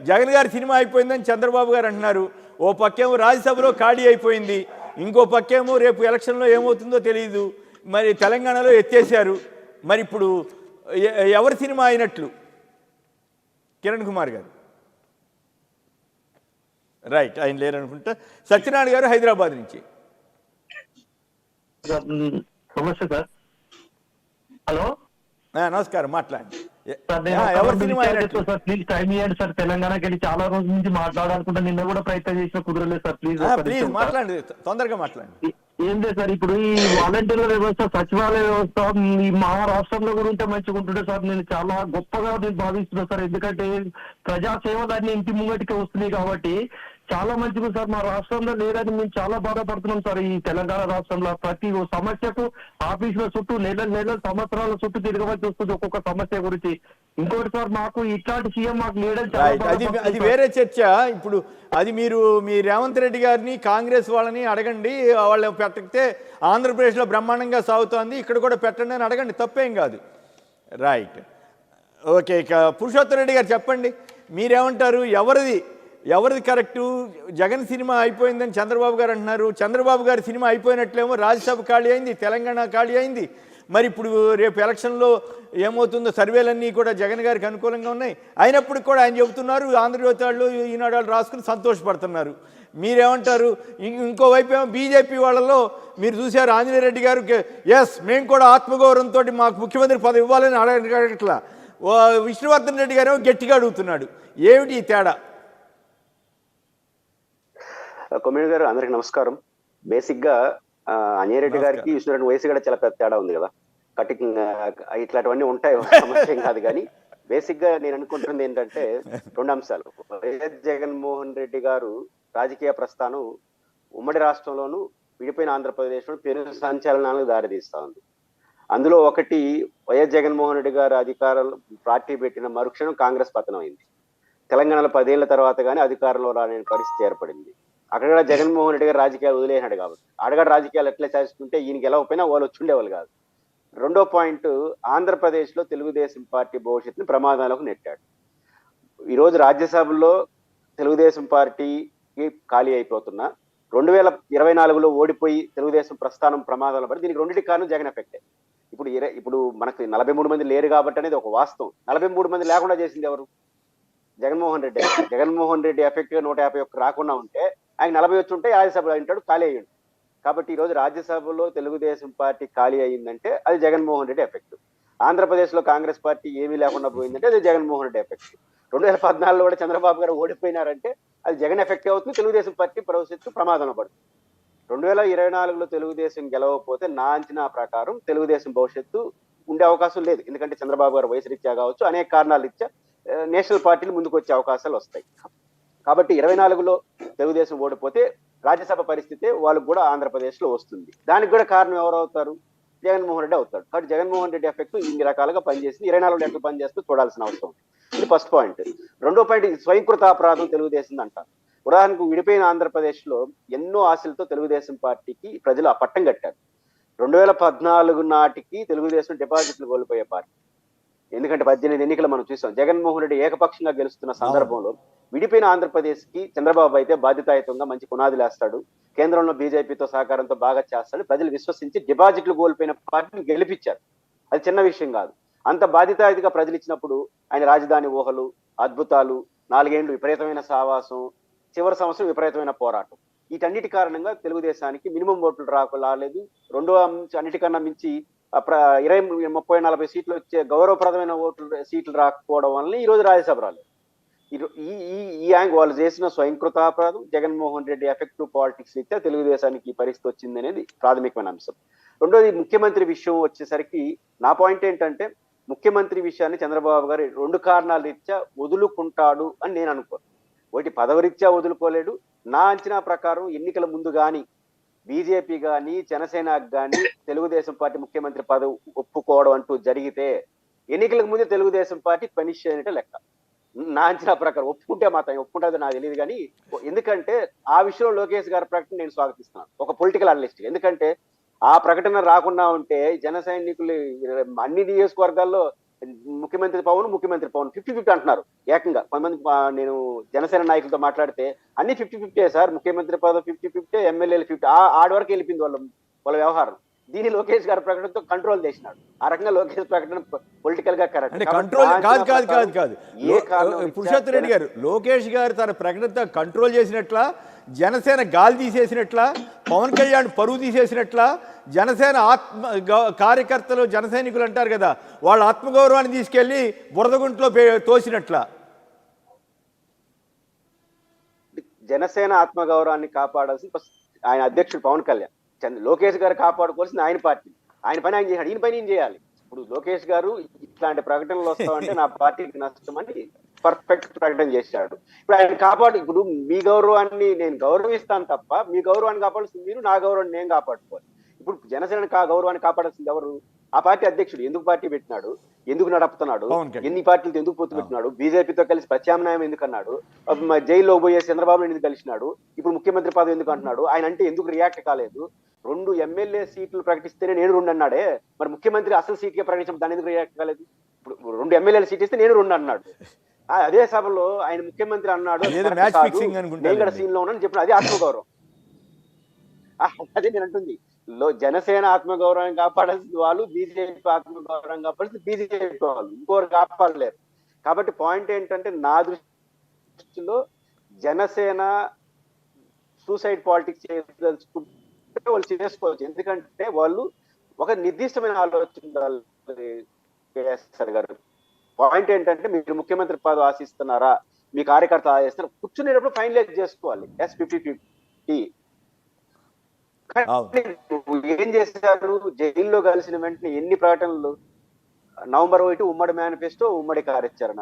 జగన్ గారి సినిమా అయిపోయిందని చంద్రబాబు గారు అంటున్నారు. ఓ పక్కేమో రాజ్యసభలో ఖాళీ అయిపోయింది, ఇంకో పక్కేమో రేపు ఎలక్షన్లో ఏమవుతుందో తెలియదు. మరి తెలంగాణలో ఎత్తేసారు. మరి ఇప్పుడు ఎవరి సినిమా అయినట్లు? కిరణ్ కుమార్ గారు. రైట్, ఆయన లేరనుకుంటా. సత్యనారాయణ గారు హైదరాబాద్ నుంచి. నమస్తే సార్. హలో, నమస్కారం, మాట్లాడండి. ఎవరి సినిమా సార్? ప్లీజ్ టైం ఇవ్వండి సార్. తెలంగాణకి వెళ్ళి చాలా రోజుల నుంచి మాట్లాడాలనుకుంటా, నిన్న కూడా ప్రయత్నం చేసిన కుదరలేదు సార్. ప్లీజ్ మాట్లాడండి, తొందరగా మాట్లాడండి. ఏం లేదు సార్, ఇప్పుడు ఈ వాలంటీర్ల వ్యవస్థ, సచివాలయ వ్యవస్థ ఈ మహారాష్ట్రంలో కూడా ఉంటే మంచిగా ఉంటుండే సార్. నేను చాలా గొప్పగా నేను భావిస్తున్నాను సార్. ఎందుకంటే ప్రజాసేవ దాన్ని ఇంటి ముంగటికి వస్తున్నాయి కాబట్టి చాలా మంచిది సార్. మా రాష్ట్రంలో లేదని మేము చాలా బాధపడుతున్నాం సార్. ఈ తెలంగాణ రాష్ట్రంలో ప్రతి ఓ సమస్యకు ఆఫీసుల చుట్టూ నెలల సంవత్సరాల చుట్టూ తిరగవలసి వస్తుంది ఒక్కొక్క సమస్య గురించి. ఇంకోటి సార్, మాకు ఇట్లాంటి సీఎం మాకు లేదని చాలా రైట్, అది బాధపడుతున్నాం వేరే చర్చ. ఇప్పుడు అది మీరు మీ రేవంత్ రెడ్డి గారిని కాంగ్రెస్ వాళ్ళని అడగండి, వాళ్ళు పెట్టితే ఆంధ్రప్రదేశ్లో బ్రహ్మాండంగా సాగుతోంది, ఇక్కడ కూడా పెట్టండి అని అడగండి, తప్పేం కాదు. Right, okay. ఇక పురుషోత్తమ్ రెడ్డి గారు చెప్పండి, మీరేమంటారు? ఎవరిది కరెక్టు? జగన్ సినిమా అయిపోయిందని చంద్రబాబు గారు అంటున్నారు. చంద్రబాబు గారి సినిమా అయిపోయినట్లేమో రాజ్యసభ ఖాళీ అయింది, తెలంగాణ ఖాళీ అయింది. మరి ఇప్పుడు రేపు ఎలక్షన్లో ఏమవుతుందో, సర్వేలన్నీ కూడా జగన్ గారికి అనుకూలంగా ఉన్నాయి. అయినప్పటికీ కూడా ఆయన చెబుతున్నారు, ఆంధ్రజ్యోతి వాళ్ళు ఈనాడు వాళ్ళు రాసుకుని సంతోషపడుతున్నారు. మీరేమంటారు? ఇంకోవైపు ఏమో బీజేపీ వాళ్ళలో మీరు చూశారు, ఆంజనేయ రెడ్డి గారు ఎస్ మేము కూడా ఆత్మగౌరవంతో మాకు ముఖ్యమంత్రి పదవి ఇవ్వాలని అడగట్లా. విష్ణువర్ధన్ రెడ్డి గారు గట్టిగా అడుగుతున్నాడు. ఏమిటి ఈ తేడా? కొమ్మిడి గారు, అందరికి నమస్కారం. బేసిక్ గా అంజయ్ రెడ్డి గారికి విష్ణురెడ్డి వయసు కూడా చాలా పెద్ద తేడా ఉంది కదా. కటింగ్ ఇట్లాంటివన్నీ ఉంటాయి, సమస్య ఏం కాదు. కానీ బేసిక్ గా నేను అనుకుంటుంది ఏంటంటే 2 అంశాలు. వైఎస్ జగన్మోహన్ రెడ్డి గారు రాజకీయ ప్రస్థానం ఉమ్మడి రాష్ట్రంలోనూ విడిపోయిన ఆంధ్రప్రదేశ్లో పెను సంచలనాలకు దారితీస్తా ఉంది. అందులో ఒకటి, వైఎస్ జగన్మోహన్ రెడ్డి గారు అధికారం పార్టీ పెట్టిన మరుక్షణం కాంగ్రెస్ పతనం అయింది. తెలంగాణలో 10 ఏళ్ల తర్వాత కానీ అధికారంలో రాలేని పరిస్థితి ఏర్పడింది. అక్కడ జగన్మోహన్ రెడ్డి గారు రాజకీయాలు వదిలేనాడు కాబట్టి అడగడ రాజకీయాలు ఎట్లా చేస్తుంటే ఈయనకి గెలవకపోయినా వాళ్ళు వచ్చుండేవాళ్ళు కాదు. రెండో పాయింట్, ఆంధ్రప్రదేశ్లో తెలుగుదేశం పార్టీ భవిష్యత్తుని ప్రమాదాలకు నెట్టాడు. ఈరోజు రాజ్యసభలో తెలుగుదేశం పార్టీకి ఖాళీ అయిపోతున్నా 2024లో ఓడిపోయి తెలుగుదేశం ప్రస్థానం ప్రమాదాలు పడి, దీనికి రెండింటి కారణం జగన్ ఎఫెక్టే. ఇప్పుడు మనకు 43 మంది లేరు కాబట్టి అనేది ఒక వాస్తవం. 43 మంది లేకుండా చేసింది ఎవరు? జగన్మోహన్ రెడ్డి. జగన్మోహన్ రెడ్డి ఎఫెక్ట్ గా 151 రాకుండా ఉంటే ఆయన 40 వచ్చి ఉంటే రాజ్యసభలో ఉంటాడు, ఖాళీ అయ్యాడు. కాబట్టి ఈరోజు రాజ్యసభలో తెలుగుదేశం పార్టీ ఖాళీ అయ్యిందంటే అది జగన్మోహన్ రెడ్డి ఎఫెక్ట్. ఆంధ్రప్రదేశ్ లో కాంగ్రెస్ పార్టీ ఏమీ లేకుండా పోయిందంటే అది జగన్మోహన్ రెడ్డి ఎఫెక్ట్. 2014లో కూడా చంద్రబాబు గారు ఓడిపోయినారంటే అది జగన్ ఎఫెక్ట్ అవుతుంది, తెలుగుదేశం పార్టీ భవిష్యత్తు ప్రమాదంలో పడుతుంది. 2024లో తెలుగుదేశం గెలవకపోతే నా అంచనా ప్రకారం తెలుగుదేశం భవిష్యత్తు ఉండే అవకాశం లేదు. ఎందుకంటే చంద్రబాబు గారు వయసు రీత్యా కావచ్చు, అనేక కారణాల రీత్యా నేషనల్ పార్టీలు ముందుకు వచ్చే అవకాశాలు వస్తాయి. కాబట్టి 24లో తెలుగుదేశం ఓడిపోతే రాజ్యసభ పరిస్థితి వాళ్ళకు కూడా ఆంధ్రప్రదేశ్ లో వస్తుంది. దానికి కూడా కారణం ఎవరు అవుతారు? జగన్మోహన్ రెడ్డి అవుతాడు. కాబట్టి జగన్మోహన్ రెడ్డి ఎఫెక్ట్ ఇన్ని రకాలుగా పనిచేసింది. 24లో ఎట్లా పనిచేస్తూ చూడాల్సిన అవసరం. ఇది ఫస్ట్ పాయింట్. రెండో పాయింట్, స్వయంకృత అపరాధం తెలుగుదేశం అంటారు. ఉదాహరణకు విడిపోయిన ఆంధ్రప్రదేశ్ లో ఎన్నో ఆశలతో తెలుగుదేశం పార్టీకి ప్రజలు ఆ పట్టం కట్టారు. 2014 నాటికి తెలుగుదేశం డిపాజిట్లు కోల్పోయే పార్టీ. ఎందుకంటే 18 ఎన్నికలు మనం చూసాం. జగన్మోహన్ రెడ్డి ఏకపక్షంగా గెలుస్తున్న సందర్భంలో విడిపోయిన ఆంధ్రప్రదేశ్ కి చంద్రబాబు అయితే బాధ్యతాయుతంగా మంచి పునాదులు వేస్తాడు, కేంద్రంలో బీజేపీతో సహకారంతో బాగా చేస్తాడు, ప్రజలు విశ్వసించి డిపాజిట్లు కోల్పోయిన పార్టీని గెలిపించారు. అది చిన్న విషయం కాదు. అంత బాధ్యతాయుతగా ప్రజలు ఇచ్చినప్పుడు ఆయన రాజధాని ఊహలు, అద్భుతాలు, 4 ఏళ్లు విపరీతమైన సావాసం, చివరి సంవత్సరం విపరీతమైన పోరాటం, వీటన్నిటి కారణంగా తెలుగుదేశానికి మినిమం ఓట్లు రాలేదు. రెండో అన్నిటికన్నా మించి 20, 30, 40 సీట్లు వచ్చే గౌరవప్రదమైన సీట్లు రాకపోవడం వల్ల ఈ రోజు రాజ్యసభ రాలేదు. ఈ యాంగ్ వాళ్ళు చేసిన స్వయంకృతాపరాధం, జగన్మోహన్ రెడ్డి ఎఫెక్టివ్ పాలిటిక్స్ రీత్యా తెలుగుదేశానికి ఈ పరిస్థితి వచ్చింది అనేది ప్రాథమికమైన అంశం. రెండోది, ముఖ్యమంత్రి విషయం వచ్చేసరికి నా పాయింట్ ఏంటంటే, ముఖ్యమంత్రి విషయాన్ని చంద్రబాబు గారు 2 కారణాల రీత్యా వదులుకుంటాడు అని నేను అనుకోను. ఒకటి, పదవరీత్యా వదులుకోలేడు. నా అంచనా ప్రకారం ఎన్నికల ముందు కానీ బీజేపీ కానీ జనసేనకు కానీ తెలుగుదేశం పార్టీ ముఖ్యమంత్రి పదవి ఒప్పుకోవడం అంటూ జరిగితే ఎన్నికలకు ముందే తెలుగుదేశం పార్టీ పనిష్ అయినట్టే లెక్క. నా అంచనా ప్రకారం ఒప్పుకుంటే మాత్రం ఒప్పుకుంటుందో నాకు తెలియదు. కానీ ఎందుకంటే ఆ విషయంలో లోకేష్ గారి ప్రకటన నేను స్వాగతిస్తున్నాను ఒక పొలిటికల్ అనలిస్ట్. ఎందుకంటే ఆ ప్రకటన రాకుండా ఉంటే జన సైనికులు అన్ని నియోజకవర్గాల్లో ముఖ్యమంత్రి పవన్ 50-50 అంటున్నారు ఏకంగా. కొంతమంది నేను జనసేన నాయకులతో మాట్లాడితే అన్ని 50-50 సార్, ముఖ్యమంత్రి పదవి 50-50, ఎమ్మెల్యేలు 50, ఆడి వరకు వెళ్ళిపోయింది వాళ్ళ వ్యవహారం. దీన్ని లోకేష్ గారి ప్రకటనతో కంట్రోల్ చేసినట్లు. ఆ రకంగా లోకేష్ ప్రకటన పొలిటికల్ గా కరెక్ట్. కంట్రోల్ కాదు. పురుషోత్తమ్ రెడ్డి గారు, లోకేష్ గారు తన ప్రకటనతో కంట్రోల్ చేసినట్ల, జనసేన గాలి తీసేసినట్ల, పవన్ కళ్యాణ్ పరువు తీసేసినట్ల, జనసేన కార్యకర్తలు జన సైనికులు అంటారు కదా, వాళ్ళ ఆత్మగౌరవాన్ని తీసుకెళ్లి బురదగుంట్లో తోసినట్ల. జనసేన ఆత్మగౌరవాన్ని కాపాడాల్సిన ఆయన అధ్యక్షుడు పవన్ కళ్యాణ్. లోకేష్ గారు కాపాడుకోవాల్సింది ఆయన పార్టీ. ఆయన పని ఆయన చేశాడు, ఈయన పని ఏం చేయాలి. ఇప్పుడు లోకేష్ గారు ఇట్లాంటి ప్రకటనలు వస్తామంటే నా పార్టీకి నష్టమని పర్ఫెక్ట్ ప్రకటన చేశాడు. ఇప్పుడు ఆయన ఇప్పుడు మీ గౌరవాన్ని నేను గౌరవిస్తాను తప్ప మీ గౌరవాన్ని కాపాడాల్సింది మీరు, నా గౌరవాన్ని నేను కాపాడుకోవాలి. ఇప్పుడు జనసేన గౌరవాన్ని కాపాడాల్సింది ఎవరు? ఆ పార్టీ అధ్యక్షుడు. ఎందుకు పార్టీ పెట్టినాడు, ఎందుకు నడుపుతున్నాడు, ఎన్ని పార్టీలతో ఎందుకు పొత్తు పెట్టినాడు, బీజేపీతో కలిసి ప్రత్యామ్నాయం ఎందుకు అన్నాడు, జైల్లో పోయే చంద్రబాబు ఎందుకు కలిసినాడు, ఇప్పుడు ముఖ్యమంత్రి పదవి ఎందుకు అంటున్నాడు, ఆయన అంటే ఎందుకు రియాక్ట్ కాలేదు? 2 ఎమ్మెల్యే సీట్లు ప్రకటిస్తేనే నేను 2 అన్నాడే, మరి ముఖ్యమంత్రి అసలు సీట్గా ప్రకటించిన దాని ఎందుకు రియాక్ట్ కాలేదు? ఇప్పుడు 2 ఎమ్మెల్యేల సీట్ ఇస్తే నేను 2 అన్నాడు. అదే సభలో ఆయన ముఖ్యమంత్రి అన్నాడు నేను కూడా సీన్ లో ఉన్నాను చెప్పిన అదే ఆత్మగౌరవం. అదే నేను అంటుంది, జనసేన ఆత్మగౌరవం కాపాడాల్సిన వాళ్ళు, బీజేపీ ఆత్మగౌరవం కాపాడాల్సిన బీజేపీ వాళ్ళు, ఇంకోరు కాపాడలేరు. కాబట్టి పాయింట్ ఏంటంటే నా దృష్టిలో జనసేన సూసైడ్ పాలిటిక్స్ చేయదలుచుకుంటే వాళ్ళు చేసుకోవచ్చు. ఎందుకంటే వాళ్ళు ఒక నిర్దిష్టమైన ఆలోచన కేఎస్ఆర్ గారు. పాయింట్ ఏంటంటే మీరు ముఖ్యమంత్రి పదవి ఆశిస్తున్నారా, మీ కార్యకర్త ఆశిస్తున్నారు, కూర్చునేటప్పుడు ఫైనలైజ్ చేసుకోవాలి S50-50. ఏం చేశారు? జైల్లో కలిసిన వెంటనే ఎన్ని ప్రకటనలు, నవంబర్ 1 ఉమ్మడి మేనిఫెస్టో, ఉమ్మడి కార్యాచరణ,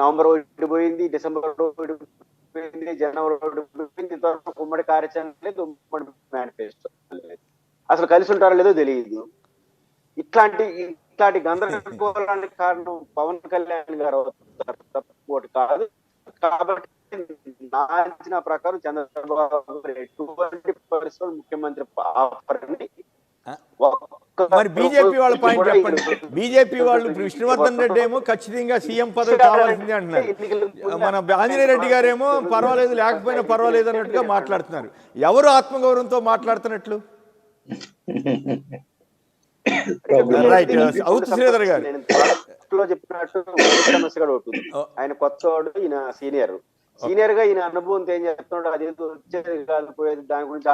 నవంబర్ 1 పోయింది, డిసెంబర్ 1 పోయింది, జనవరి 1 పోయింది, ఇంతవరకు ఉమ్మడి కార్యాచరణ లేదు, ఉమ్మడి మేనిఫెస్టో లేదు. అసలు కలిసి ఉంటారో లేదో తెలియదు. ఇట్లాంటి గందరగోళానికి కారణం పవన్ కళ్యాణ్ గారు అవుతారు కాదు. కాబట్టి నా అంచనా ప్రకారం చంద్రబాబు ఎటువంటి పరిస్థితులు ముఖ్యమంత్రి మరి బీజేపీ వాళ్ళ పాయింట్ చెప్పండి. బీజేపీ వాళ్ళు విష్ణువర్ధన్ రెడ్డి ఏమో ఖచ్చితంగా సీఎం పదవి కావాల్సిందే అంటున్నారు, మన ఆంజనేయ రెడ్డి గారేమో పర్వాలేదు లేకపోయినా పర్వాలేదు అన్నట్టుగా మాట్లాడుతున్నారు. ఎవరు ఆత్మగౌరవంతో మాట్లాడుతున్నట్లు? శ్రీధర్ గారు చెప్పినట్టు ఆయన కొత్తవాడు, ఈయన సీనియర్ గా ఈయన అనుభవంతో ఏం చెప్తున్నాడు, అదేదో వచ్చేది కాదు పోయేది, దాని గురించి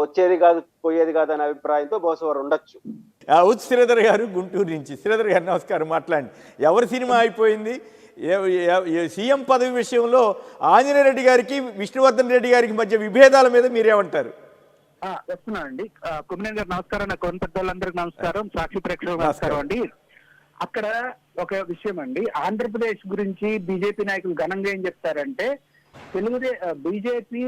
వచ్చేది కాదు పోయేది కాదు అనే అభిప్రాయంతో బహుశా వారు ఉండొచ్చు. శ్రీధర్ గారు గుంటూరు నుంచి. శ్రీధర్ గారు నమస్కారం, మాట్లాడండి. ఎవరి సినిమా అయిపోయింది? సీఎం పదవి విషయంలో ఆంజనేయ రెడ్డి గారికి విష్ణువర్ధన్ రెడ్డి గారికి మధ్య విభేదాల మీద మీరేమంటారు? వస్తున్నా అండి. కుమ్మేన్ గారు నమస్కారం, నా కొన్న పెద్దలందరికీ నమస్కారం, సాక్షి ప్రేక్షకులకు నమస్కారం అండి. అక్కడ ఒక విషయం అండి, ఆంధ్రప్రదేశ్ గురించి బీజేపీ నాయకులు ఘనంగా ఏం చెప్తారంటే, బీజేపీ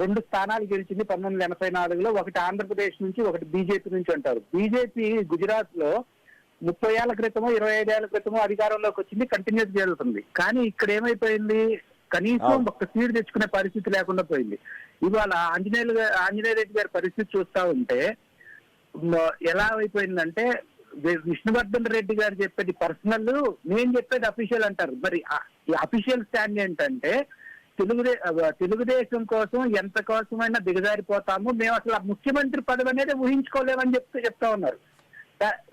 2 స్థానాలు గెలిచింది 1984లో, ఒకటి ఆంధ్రప్రదేశ్ నుంచి, ఒకటి బీజేపీ నుంచి అంటారు. బీజేపీ గుజరాత్ లో 30 ఏళ్ల క్రితమో 25 ఏళ్ల క్రితమో అధికారంలోకి వచ్చింది, కంటిన్యూస్ జరుగుతుంది. కానీ ఇక్కడ ఏమైపోయింది, కనీసం ఒక్క సీట్ తెచ్చుకునే పరిస్థితి లేకుండా పోయింది. ఇవాళ ఆంజనేయ రెడ్డి గారి పరిస్థితి చూస్తా ఉంటే ఎలా అయిపోయిందంటే, విష్ణువర్ధన్ రెడ్డి గారు చెప్పేది పర్సనల్, నేను చెప్పేది అఫీషియల్ అంటారు. మరి ఈ అఫీషియల్ స్టాండ్ ఏంటంటే, తెలుగుదేశం కోసం ఎంత కోసమైనా దిగజారిపోతాము, మేము అసలు ముఖ్యమంత్రి పదవి అనేది ఊహించుకోలేమని చెప్తా ఉన్నారు.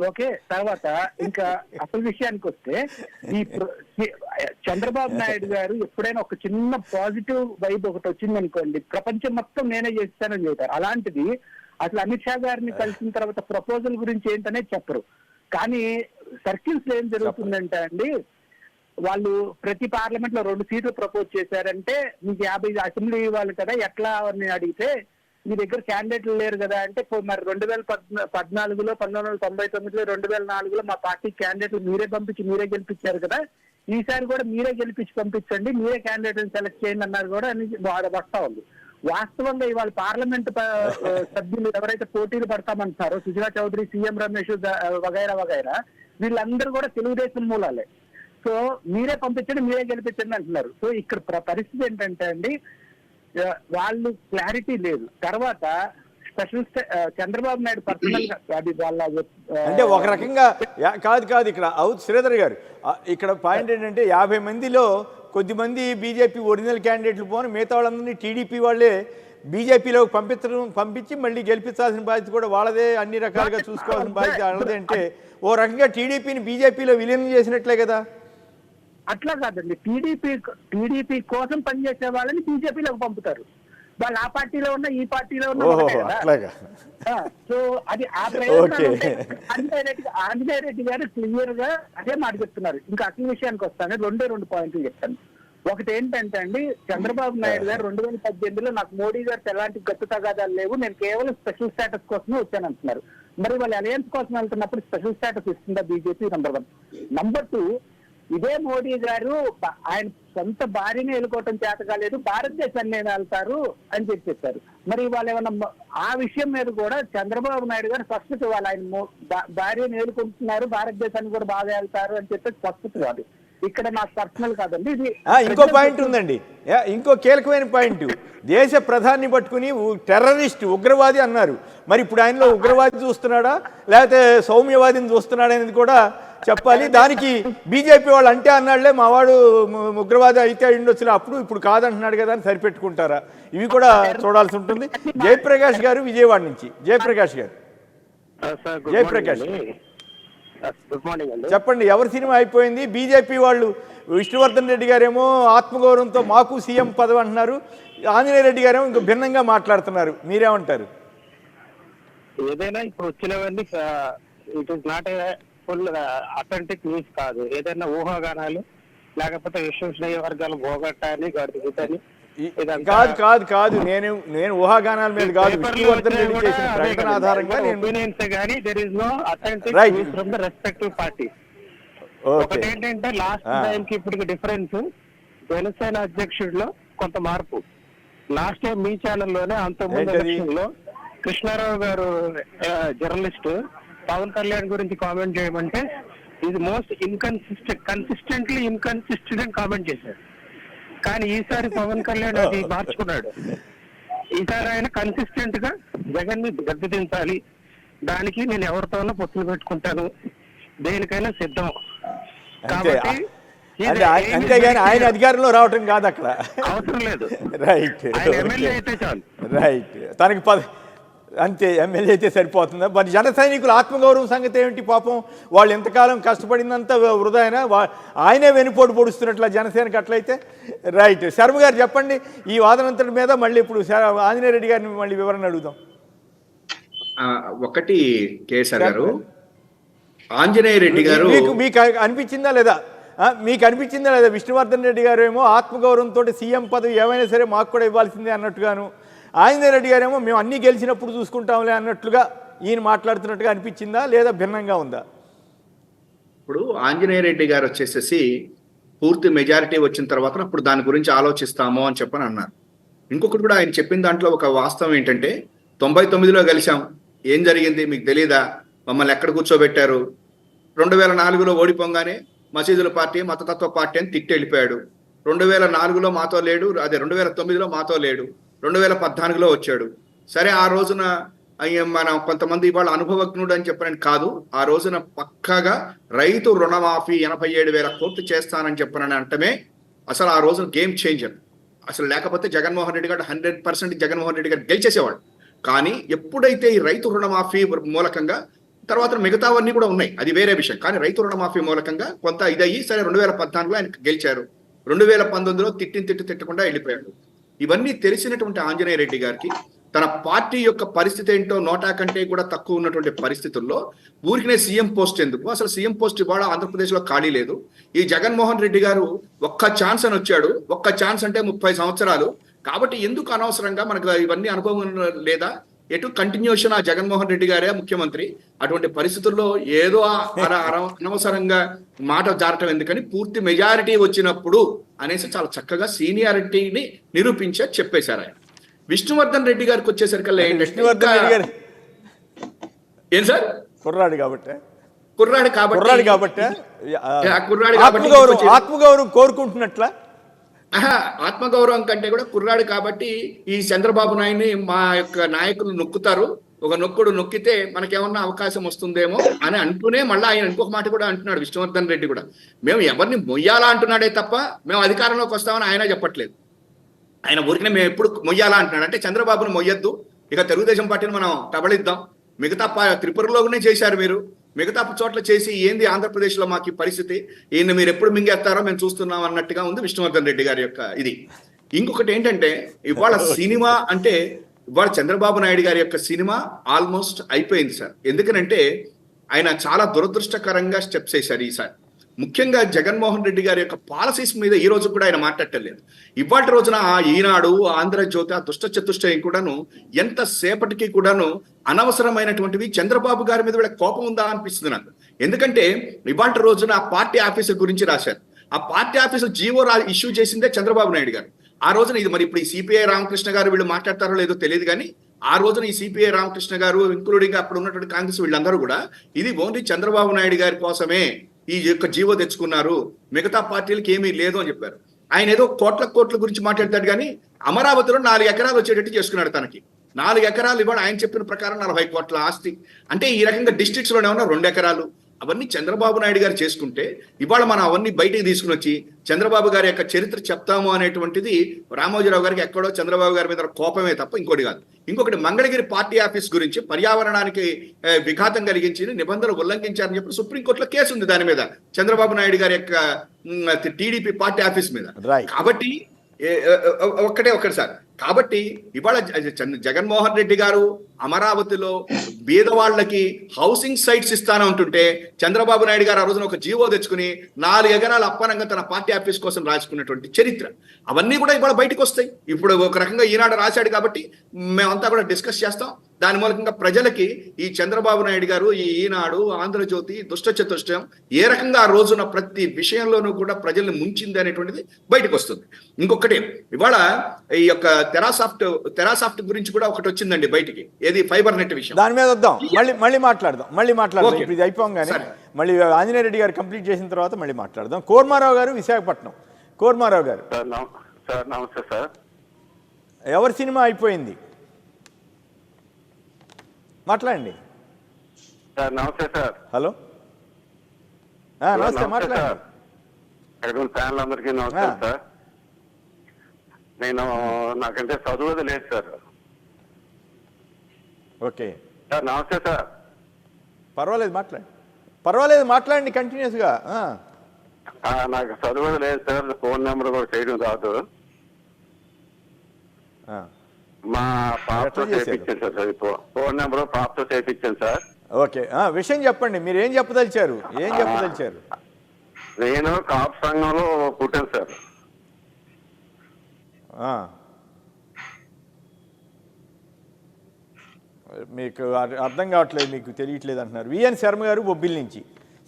ఓకే, తర్వాత ఇంకా అసలు విషయానికి వస్తే, ఈ చంద్రబాబు నాయుడు గారు ఎప్పుడైనా ఒక చిన్న పాజిటివ్ వైబ్ ఒకటి వచ్చిందనుకోండి, ప్రపంచం మొత్తం నేనే చేస్తానని చెబుతారు. అలాంటిది అసలు అమిత్ షా గారిని కలిసిన తర్వాత ప్రపోజల్ గురించి ఏంటనే చెప్పరు. కానీ సర్కిల్స్ లో ఏం జరుగుతుందంటే అండి, వాళ్ళు ప్రతి పార్లమెంట్ లో 2 సీట్లు ప్రపోజ్ చేశారంటే, మీకు 50 అసెంబ్లీ ఇవ్వాలి కదా, ఎట్లా అని అడిగితే మీ దగ్గర క్యాండిడేట్లు లేరు కదా అంటే, మరి 2014లో 1999లో 2004లో మా పార్టీ క్యాండిడేట్లు మీరే పంపించి మీరే గెలిపించారు కదా, ఈసారి కూడా మీరే గెలిపించి పంపించండి, మీరే క్యాండిడేట్ సెలెక్ట్ చేయండి అన్నారు కూడా అని వస్తా ఉంది. వాస్తవంగా ఇవాళ పార్లమెంట్ సభ్యులు ఎవరైతే పోటీలు పడతామంటున్నారో, సుజనా చౌదరి, సీఎం రమేష్ వగైరా వీళ్ళందరూ కూడా తెలుగుదేశం మూలాలే. సో మీరే పంపించండి మీరే గెలిపించండి అంటున్నారు. సో ఇక్కడ పరిస్థితి ఏంటంటే అండి, వాళ్ళు క్లారిటీ లేదు. తర్వాత స్పెషల్ చంద్రబాబు నాయుడు పర్సనల్ గా అది వాళ్ళ అంటే ఒక రకంగా కాదు ఇక్కడ శ్రీధర్ గారు, ఇక్కడ పాయింట్ ఏంటంటే 50 మందిలో కొద్దిమంది బీజేపీ ఒరిజినల్ క్యాండిడేట్లు పోని, మిగతా వాళ్ళందరినీ టీడీపీ వాళ్ళే బీజేపీలోకి పంపించి మళ్ళీ గెలిపించాల్సిన బాధ్యత కూడా వాళ్ళదే, అన్ని రకాలుగా చూసుకోవాల్సిన బాధ్యత వాళ్ళదే. అంటే ఓ రకంగా టీడీపీని బీజేపీలో విలీనం చేసినట్లే కదా? అట్లా కాదండి, టీడీపీ కోసం పనిచేసే వాళ్ళని బీజేపీలోకి పంపుతారు. వాళ్ళు ఆ పార్టీలో ఉన్న ఈ పార్టీలో ఉన్న. సో అది ఆ ప్రయోజనం. ఆంజనేయ రెడ్డి గారు క్లియర్ గా అదే మాట చెప్తున్నారు. ఇంకా అసలు విషయానికి వస్తాను, 2 పాయింట్లు చెప్తాను. ఒకటి ఏంటంటే అండి, చంద్రబాబు నాయుడు గారు 2018లో నాకు మోడీ గారు ఎలాంటి గట్టు తగాదాలు లేవు, నేను కేవలం స్పెషల్ స్టేటస్ కోసమే వచ్చానంటున్నారు. మరి వాళ్ళు అలయన్స్ కోసం వెళ్తున్నప్పుడు స్పెషల్ స్టేటస్ ఇస్తుందా బీజేపీ? నంబర్ 1. నంబర్ 2, ఇదే మోడీ గారు ఆయన సొంత భార్యని ఎన్నుకోవటం చేత కాలేదు, భారతదేశాన్ని వెళ్తారు అని చెప్పారు. మరి వాళ్ళు ఏమన్నా ఆ విషయం మీద కూడా చంద్రబాబు నాయుడు గారు స్పష్టత ఇవ్వాలి. ఆయన భార్యను ఏలుకుంటున్నారు, భారతదేశాన్ని కూడా బాగా వెళ్తారు అని చెప్పి స్పష్టత కాదు. ఇక్కడ నాకు పర్సనల్ కాదండి ఇది. ఇంకో పాయింట్ ఉందండి, ఇంకో కీలకమైన పాయింట్. దేశ ప్రధాని పట్టుకుని టెర్రరిస్ట్ ఉగ్రవాది అన్నారు. మరి ఇప్పుడు ఆయనలో ఉగ్రవాది చూస్తున్నాడా లేకపోతే సౌమ్యవాదిని చూస్తున్నాడా అనేది కూడా చెప్పాలి. దానికి బీజేపీ వాళ్ళు అంటే అన్నాళ్లే మావాడు ఉగ్రవాది అయితే ఉండొచ్చులే, అప్పుడు ఇప్పుడు కాదంటున్నాడు కదా అని సరిపెట్టుకుంటారా? ఇవి కూడా చూడాల్సి ఉంటుంది. జయప్రకాష్ గారు విజయవాడ నుంచి. జయప్రకాష్ గారు, జయప్రకాష్ గుడ్ మార్నింగ్ అండి. చెప్పండి, ఎవరి సినిమా అయిపోయింది? బీజేపీ వాళ్ళు విష్ణువర్ధన్ రెడ్డి గారేమో ఆత్మగౌరవంతో మాకు సీఎం పదవి అంటున్నారు, ఆంజనేయ రెడ్డి గారేమో ఇంకో భిన్నంగా మాట్లాడుతున్నారు. మీరేమంటారు? ఏదైనా ఇప్పుడు వచ్చినవన్నీ it is not a full authentic news కాదు. ఏదైనా ఊహాగానాలు లేకపోతే విశ్వసనీయ వర్గాలు పోగొట్టాలని గడిపితని కాదు కాదు కాదు నేను ఊహాగానాల మీద కాదు, విష్ణువర్ధన్ రెడ్డి చేసిన ప్రకటన ఆధారంగా రెస్పెక్టివ్ పార్టీ. ఒకటి ఏంటంటే లాస్ట్ టైం కి ఇప్పటికి డిఫరెన్స్, జనసేన అధ్యక్షుడిలో కొంత మార్పు. లాస్ట్ టైం మీ ఛానల్లోనే అంతకుముందు ఎలక్షన్ లో కృష్ణారావు గారు జర్నలిస్ట్ పవన్ కళ్యాణ్ గురించి కామెంట్ చేయమంటే ఇది మోస్ట్ కన్సిస్టెంట్లీ ఇన్కన్సిస్టెంట్ కామెంట్ చేశారు. కానీ ఈసారి పవన్ కళ్యాణ్ అది మార్చుకున్నాడు. ఈసారి ఆయన కన్సిస్టెంట్ గా జగన్ ని గద్దెదించాలి, దానికి నేను ఎవరితోనో పొత్తులు పెట్టుకుంటాను, దేనికైనా సిద్ధం. కాబట్టి అంతేగాని ఆయన అధికారంలో రావటం కాదు అక్కడ అవసరం లేదు. రైట్, ఎమ్మెల్యే అయితే చాలు. రైట్, తనకి అంతే, ఎమ్మెల్యే అయితే సరిపోతుందా? మరి జన సైనికులు ఆత్మగౌరవం సంగతి ఏమిటి? పాపం వాళ్ళు ఎంతకాలం కష్టపడిందంతా వృధా అయినా ఆయనే వెనుపోటు పొడుస్తున్నట్ల జనసేనకి అట్లయితే. రైట్, శర్మ గారు చెప్పండి ఈ వాదనంతటి మీద. మళ్ళీ ఇప్పుడు ఆంజనేయ రెడ్డి గారిని మళ్ళీ వివరణ అడుగుదాం. ఒకటి కేసీఆర్ గారు, ఆంజనేయ రెడ్డి గారు మీకు అనిపించిందా లేదా? మీకు అనిపించిందా లేదా విష్ణువర్ధన్ రెడ్డి గారు ఏమో ఆత్మగౌరవంతో సీఎం పదవి ఏమైనా సరే మాకు కూడా ఇవ్వాల్సిందే అన్నట్టుగాను, ఆంజనేయ రెడ్డి గారేమో మేము అన్నీ గెలిచినప్పుడు చూసుకుంటాంలే అన్నట్లుగా ఈయన మాట్లాడుతున్నట్టుగా అనిపించిందా లేదా భిన్నంగా ఉందా? ఇప్పుడు ఆంజనేయ రెడ్డి గారు వచ్చేసేసి పూర్తి మెజారిటీ వచ్చిన తర్వాత అప్పుడు దాని గురించి ఆలోచిస్తాము అని చెప్పని అన్నారు. ఇంకొకటి కూడా ఆయన చెప్పిన దాంట్లో ఒక వాస్తవం ఏంటంటే 99లో గెలిచాం, ఏం జరిగింది మీకు తెలియదా? మమ్మల్ని ఎక్కడ కూర్చోబెట్టారు? 2004లో ఓడిపోగానే మసీదుల పార్టీ మతతత్వ పార్టీ అని తిట్టి వెళ్ళిపోయాడు. 2004లో మాతో లేడు, అదే 2009లో మాతో లేడు, 2014లో వచ్చాడు. సరే, ఆ రోజున మనం కొంతమంది ఇవాళ అనుభవజ్ఞుడు అని చెప్పని కాదు, ఆ రోజున పక్కాగా రైతు రుణమాఫీ 87,000 కోట్లు చేస్తానని చెప్పనని అంటమే అసలు ఆ రోజున గేమ్ చేంజర్. అసలు లేకపోతే జగన్మోహన్ రెడ్డి గారు 100% జగన్మోహన్ రెడ్డి గారు గెలిచేసేవాడు. కానీ ఎప్పుడైతే ఈ రైతు రుణమాఫీ మూలకంగా, తర్వాత మిగతావన్నీ కూడా ఉన్నాయి, అది వేరే విషయం, కానీ రైతు రుణమాఫీ మూలకంగా కొంత ఇదయ్యి సరే 2014లో ఆయన గెలిచారు. 2019లో తిట్టకుండా వెళ్ళిపోయాడు. ఇవన్నీ తెలిసినటువంటి ఆంజనేయ రెడ్డి గారికి తన పార్టీ యొక్క పరిస్థితి ఏంటో నోటా కంటే కూడా తక్కువ ఉన్నటువంటి పరిస్థితుల్లో ఊరికినే సీఎం పోస్ట్ ఎందుకు? అసలు సీఎం పోస్ట్ ఇవాళ ఆంధ్రప్రదేశ్లో ఖాళీ లేదు. ఈ జగన్మోహన్ రెడ్డి గారు ఒక్క ఛాన్స్ అని వచ్చాడు, ఒక్క ఛాన్స్ అంటే 30 సంవత్సరాలు. కాబట్టి ఎందుకు అనవసరంగా మనకు ఇవన్నీ అనుభవం లేదా? ఎటు కంటిన్యూషన్ ఆ జగన్మోహన్ రెడ్డి గారే ముఖ్యమంత్రి. అటువంటి పరిస్థితుల్లో ఏదో అనవసరంగా మాట జారటం ఎందుకని పూర్తి మెజారిటీ వచ్చినప్పుడు అనేసి చాలా చక్కగా సీనియారిటీని నిరూపించే చెప్పేశారు ఆయన. విష్ణువర్ధన్ రెడ్డి గారికి వచ్చేసరికల్లా ఏంటంటే ఏం సార్, కుర్రాడు కాబట్టి ఆత్మగౌరవం కోరుకుంటున్నట్ల, ఆత్మగౌరవం కంటే కూడా కుర్రాడు కాబట్టి ఈ చంద్రబాబు నాయుడిని మా యొక్క నాయకులు నొక్కుతారు, ఒక నొక్కుడు నొక్కితే మనకేమన్నా అవకాశం వస్తుందేమో అని అంటూనే మళ్ళీ ఆయన ఇంకొక మాట కూడా అంటున్నాడు విష్ణువర్ధన్ రెడ్డి కూడా, మేము ఎవరిని మొయ్యాలా అంటున్నాడే తప్ప మేము అధికారంలోకి వస్తామని ఆయన చెప్పట్లేదు. ఆయన ఊరికనే మేము ఎప్పుడు మొయ్యాలా అంటున్నాడు. అంటే చంద్రబాబును మొయ్యొద్దు, ఇక తెలుగుదేశం పార్టీని మనం టబలిద్దాం, మిగతా త్రిపురలోనే చేశారు మీరు, మిగతా చోట్ల చేసి ఏంది ఆంధ్రప్రదేశ్లో మాకు పరిస్థితి, ఈయన మీరు ఎప్పుడు మింగేస్తారో మేము చూస్తున్నాం అన్నట్టుగా ఉంది విష్ణువర్ధన్ రెడ్డి గారి యొక్క ఇది. ఇంకొకటి ఏంటంటే ఇవాళ సినిమా అంటే ఇవాళ చంద్రబాబు నాయుడు గారి యొక్క సినిమా ఆల్మోస్ట్ అయిపోయింది సార్. ఎందుకనంటే ఆయన చాలా దురదృష్టకరంగా స్టెప్స్ వేశారు ఈసారి. ముఖ్యంగా జగన్మోహన్ రెడ్డి గారి యొక్క పాలసీస్ మీద ఈ రోజు కూడా ఆయన మాట్లాడలేదు. ఇవాటి రోజున ఈనాడు, ఆంధ్రజ్యోతి, ఆ దుష్ట చతుష్టయం కూడాను ఎంతసేపటికి కూడాను అనవసరమైనటువంటివి. చంద్రబాబు గారి మీద వీళ్ళ కోపం ఉందా అనిపిస్తుంది నాకు. ఎందుకంటే ఇవాళ రోజున ఆ పార్టీ ఆఫీసర్ గురించి రాశారు. ఆ పార్టీ ఆఫీసర్ జీవో ఇష్యూ చేసిందే చంద్రబాబు నాయుడు గారు. ఆ రోజున ఇది మరి ఇప్పుడు ఈ సిపిఐ రామకృష్ణ గారు వీళ్ళు మాట్లాడతారో లేదో తెలియదు, కానీ ఆ రోజున ఈ సిపిఐ రామకృష్ణ గారు ఇంక్లూడింగ్ అప్పుడు ఉన్నటువంటి కాంగ్రెస్ వీళ్ళందరూ కూడా ఇది ఓన్లీ చంద్రబాబు నాయుడు గారి కోసమే ఈ యొక్క జీవో తెచ్చుకున్నారు, మిగతా పార్టీలకు ఏమీ లేదు అని చెప్పారు. ఆయన ఏదో కోట్ల గురించి మాట్లాడతాడు, కానీ అమరావతిలో 4 ఎకరాలు వచ్చేటట్టు చేసుకున్నాడు. తనకి 4 ఎకరాలు ఇవాళ ఆయన చెప్పిన ప్రకారం 40 కోట్ల ఆస్తి. అంటే ఈ రకంగా డిస్ట్రిక్ట్స్ లోనే ఉన్న 2 ఎకరాలు అవన్నీ చంద్రబాబు నాయుడు గారు చేసుకుంటే ఇవాళ మనం అవన్నీ బయటికి తీసుకుని వచ్చి చంద్రబాబు గారి యొక్క చరిత్ర చెప్తాము అనేటువంటిది రామోజీరావు గారికి ఎక్కడో చంద్రబాబు గారి మీద కోపమే తప్ప ఇంకోటి కాదు. ఇంకొకటి మంగళగిరి పార్టీ ఆఫీస్ గురించి పర్యావరణానికి విఘాతం కలిగించి నిబంధనలు ఉల్లంఘించారని చెప్పి సుప్రీంకోర్టులో కేసు ఉంది దాని మీద, చంద్రబాబు నాయుడు గారి యొక్క టీడీపీ పార్టీ ఆఫీస్ మీద. కాబట్టి ఒక్కటి సార్. కాబట్టి ఇవాళ జగన్మోహన్ రెడ్డి గారు అమరావతిలో బీదవాళ్లకి హౌసింగ్ సైట్స్ ఇస్తానంటుంటే చంద్రబాబు నాయుడు గారు ఆ రోజున ఒక జీవో తెచ్చుకుని 4 ఎకరాల అప్పనంగా తన పార్టీ ఆఫీస్ కోసం రాసుకున్నటువంటి చరిత్ర అవన్నీ కూడా ఇవాళ బయటకు వస్తాయి. ఇప్పుడు ఒక రకంగా ఈనాడు రాశాడు కాబట్టి మేమంతా కూడా డిస్కస్ చేస్తాం. దాని మూలకంగా ప్రజలకి ఈ చంద్రబాబు నాయుడు గారు, ఈ ఈనాడు, ఆంధ్రజ్యోతి, దుష్ట చతుష్టయం ఏ రకంగా ఆ రోజున ప్రతి విషయంలోనూ కూడా ప్రజల్ని ముంచింది అనేటువంటిది బయటకు వస్తుంది. ఇంకొకటి ఇవాళ ఈ యొక్క తెరాసాఫ్ట్ గురించి కూడా ఒకటి వచ్చిందండి బయటికి, ఏది ఫైబర్ నెట్ విషయం. దాని మీద వద్దాం, మళ్ళీ మాట్లాడదాం. ఇప్పుడు ఇది అయిపోగానే మళ్ళీ ఆంజనేయ రెడ్డి గారు కంప్లీట్ చేసిన తర్వాత మళ్ళీ మాట్లాడదాం. కోర్మారావు గారు, విశాఖపట్నం. కోర్మారావు గారు సార్ నమస్తే సార్. ఎవరి సినిమా అయిపోయింది? మాట్లాడండి సార్. నమస్తే సార్. హలో, నమస్తే, మాట్లాడండి. ఫ్యాన్లందరికీ నమస్తే సార్. నాకంటే చదువుది లేదు సార్. ఓకే సార్ నమస్తే సార్. పర్వాలేదు మాట్లాడండి కంటిన్యూస్గా. నాకు చదువుది లేదు సార్, ఫోన్ నెంబర్ కూడా చేయడం రాదు. మా పాపతో చేయించాను సార్, చదువు ఫోన్ నెంబర్ పాపతో చేయించాను సార్. ఓకే, విషయం చెప్పండి, మీరు ఏం చెప్పదలిచారు? నేను కాపు సంఘంలో పుట్టాను సార్. మీకు అర్థం కావట్లేదు, మీకు తెలియట్లేదు అంటున్నారు. విఎన్ శర్మ గారు బొబ్బిల్ నుంచి.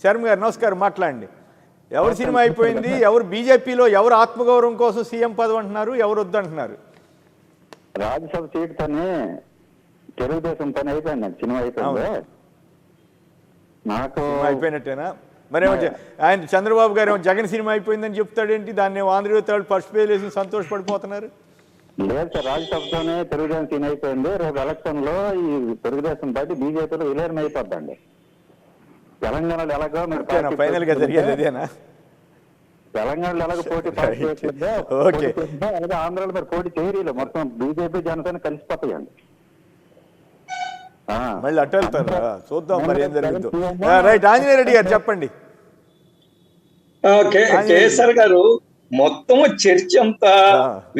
శర్మ గారు నమస్కారం, మాట్లాడండి. ఎవరి సినిమా అయిపోయింది? ఎవరు బీజేపీలో ఎవరు ఆత్మగౌరవం కోసం సీఎం పదవి అంటున్నారు, ఎవరు వద్దంటున్నారు? రాజ్యసభ సీట్ తోనే తెలుగుదేశం పని అయిపోయిందండి, సినిమా అయిపోయింది. నాకు అయిపోయినట్టేనా? మరేమో ఆయన చంద్రబాబు గారు ఏమో జగన్ సినిమా అయిపోయిందని చెప్తాడేంటి? దాన్ని ఆంధ్రజ్యోతి వాళ్ళు ఫస్ట్ పేజ్ వేసి సంతోషపడిపోతున్నారు. లేదు సార్, రాజ్యసభతోనే తెలుగుదేశం సీన్ అయిపోయింది. రేపు ఎలక్షన్ లో ఈ తెలుగుదేశం పార్టీ బీజేపీలో విలీనం అయిపోద్దండి. తెలంగాణలో ఎలాగో మీరు ఫైనల్ గా జరిగేది అదేనా? తెలంగాణలో ఎలాగో పోటీ అలాగే ఆంధ్రాలో మీరు పోటీ చేయలేదు. మొత్తం బీజేపీ జనసేన కలిసిపోతాయండి. మళ్ళీ అటు వెళ్తారా? చూద్దాం మరి ఏం జరుగుతుందో. రైట్, ఆంజనేయ రెడ్డి గారు చెప్పండి. కేసీఆర్ గారు మొత్తం చర్చ అంతా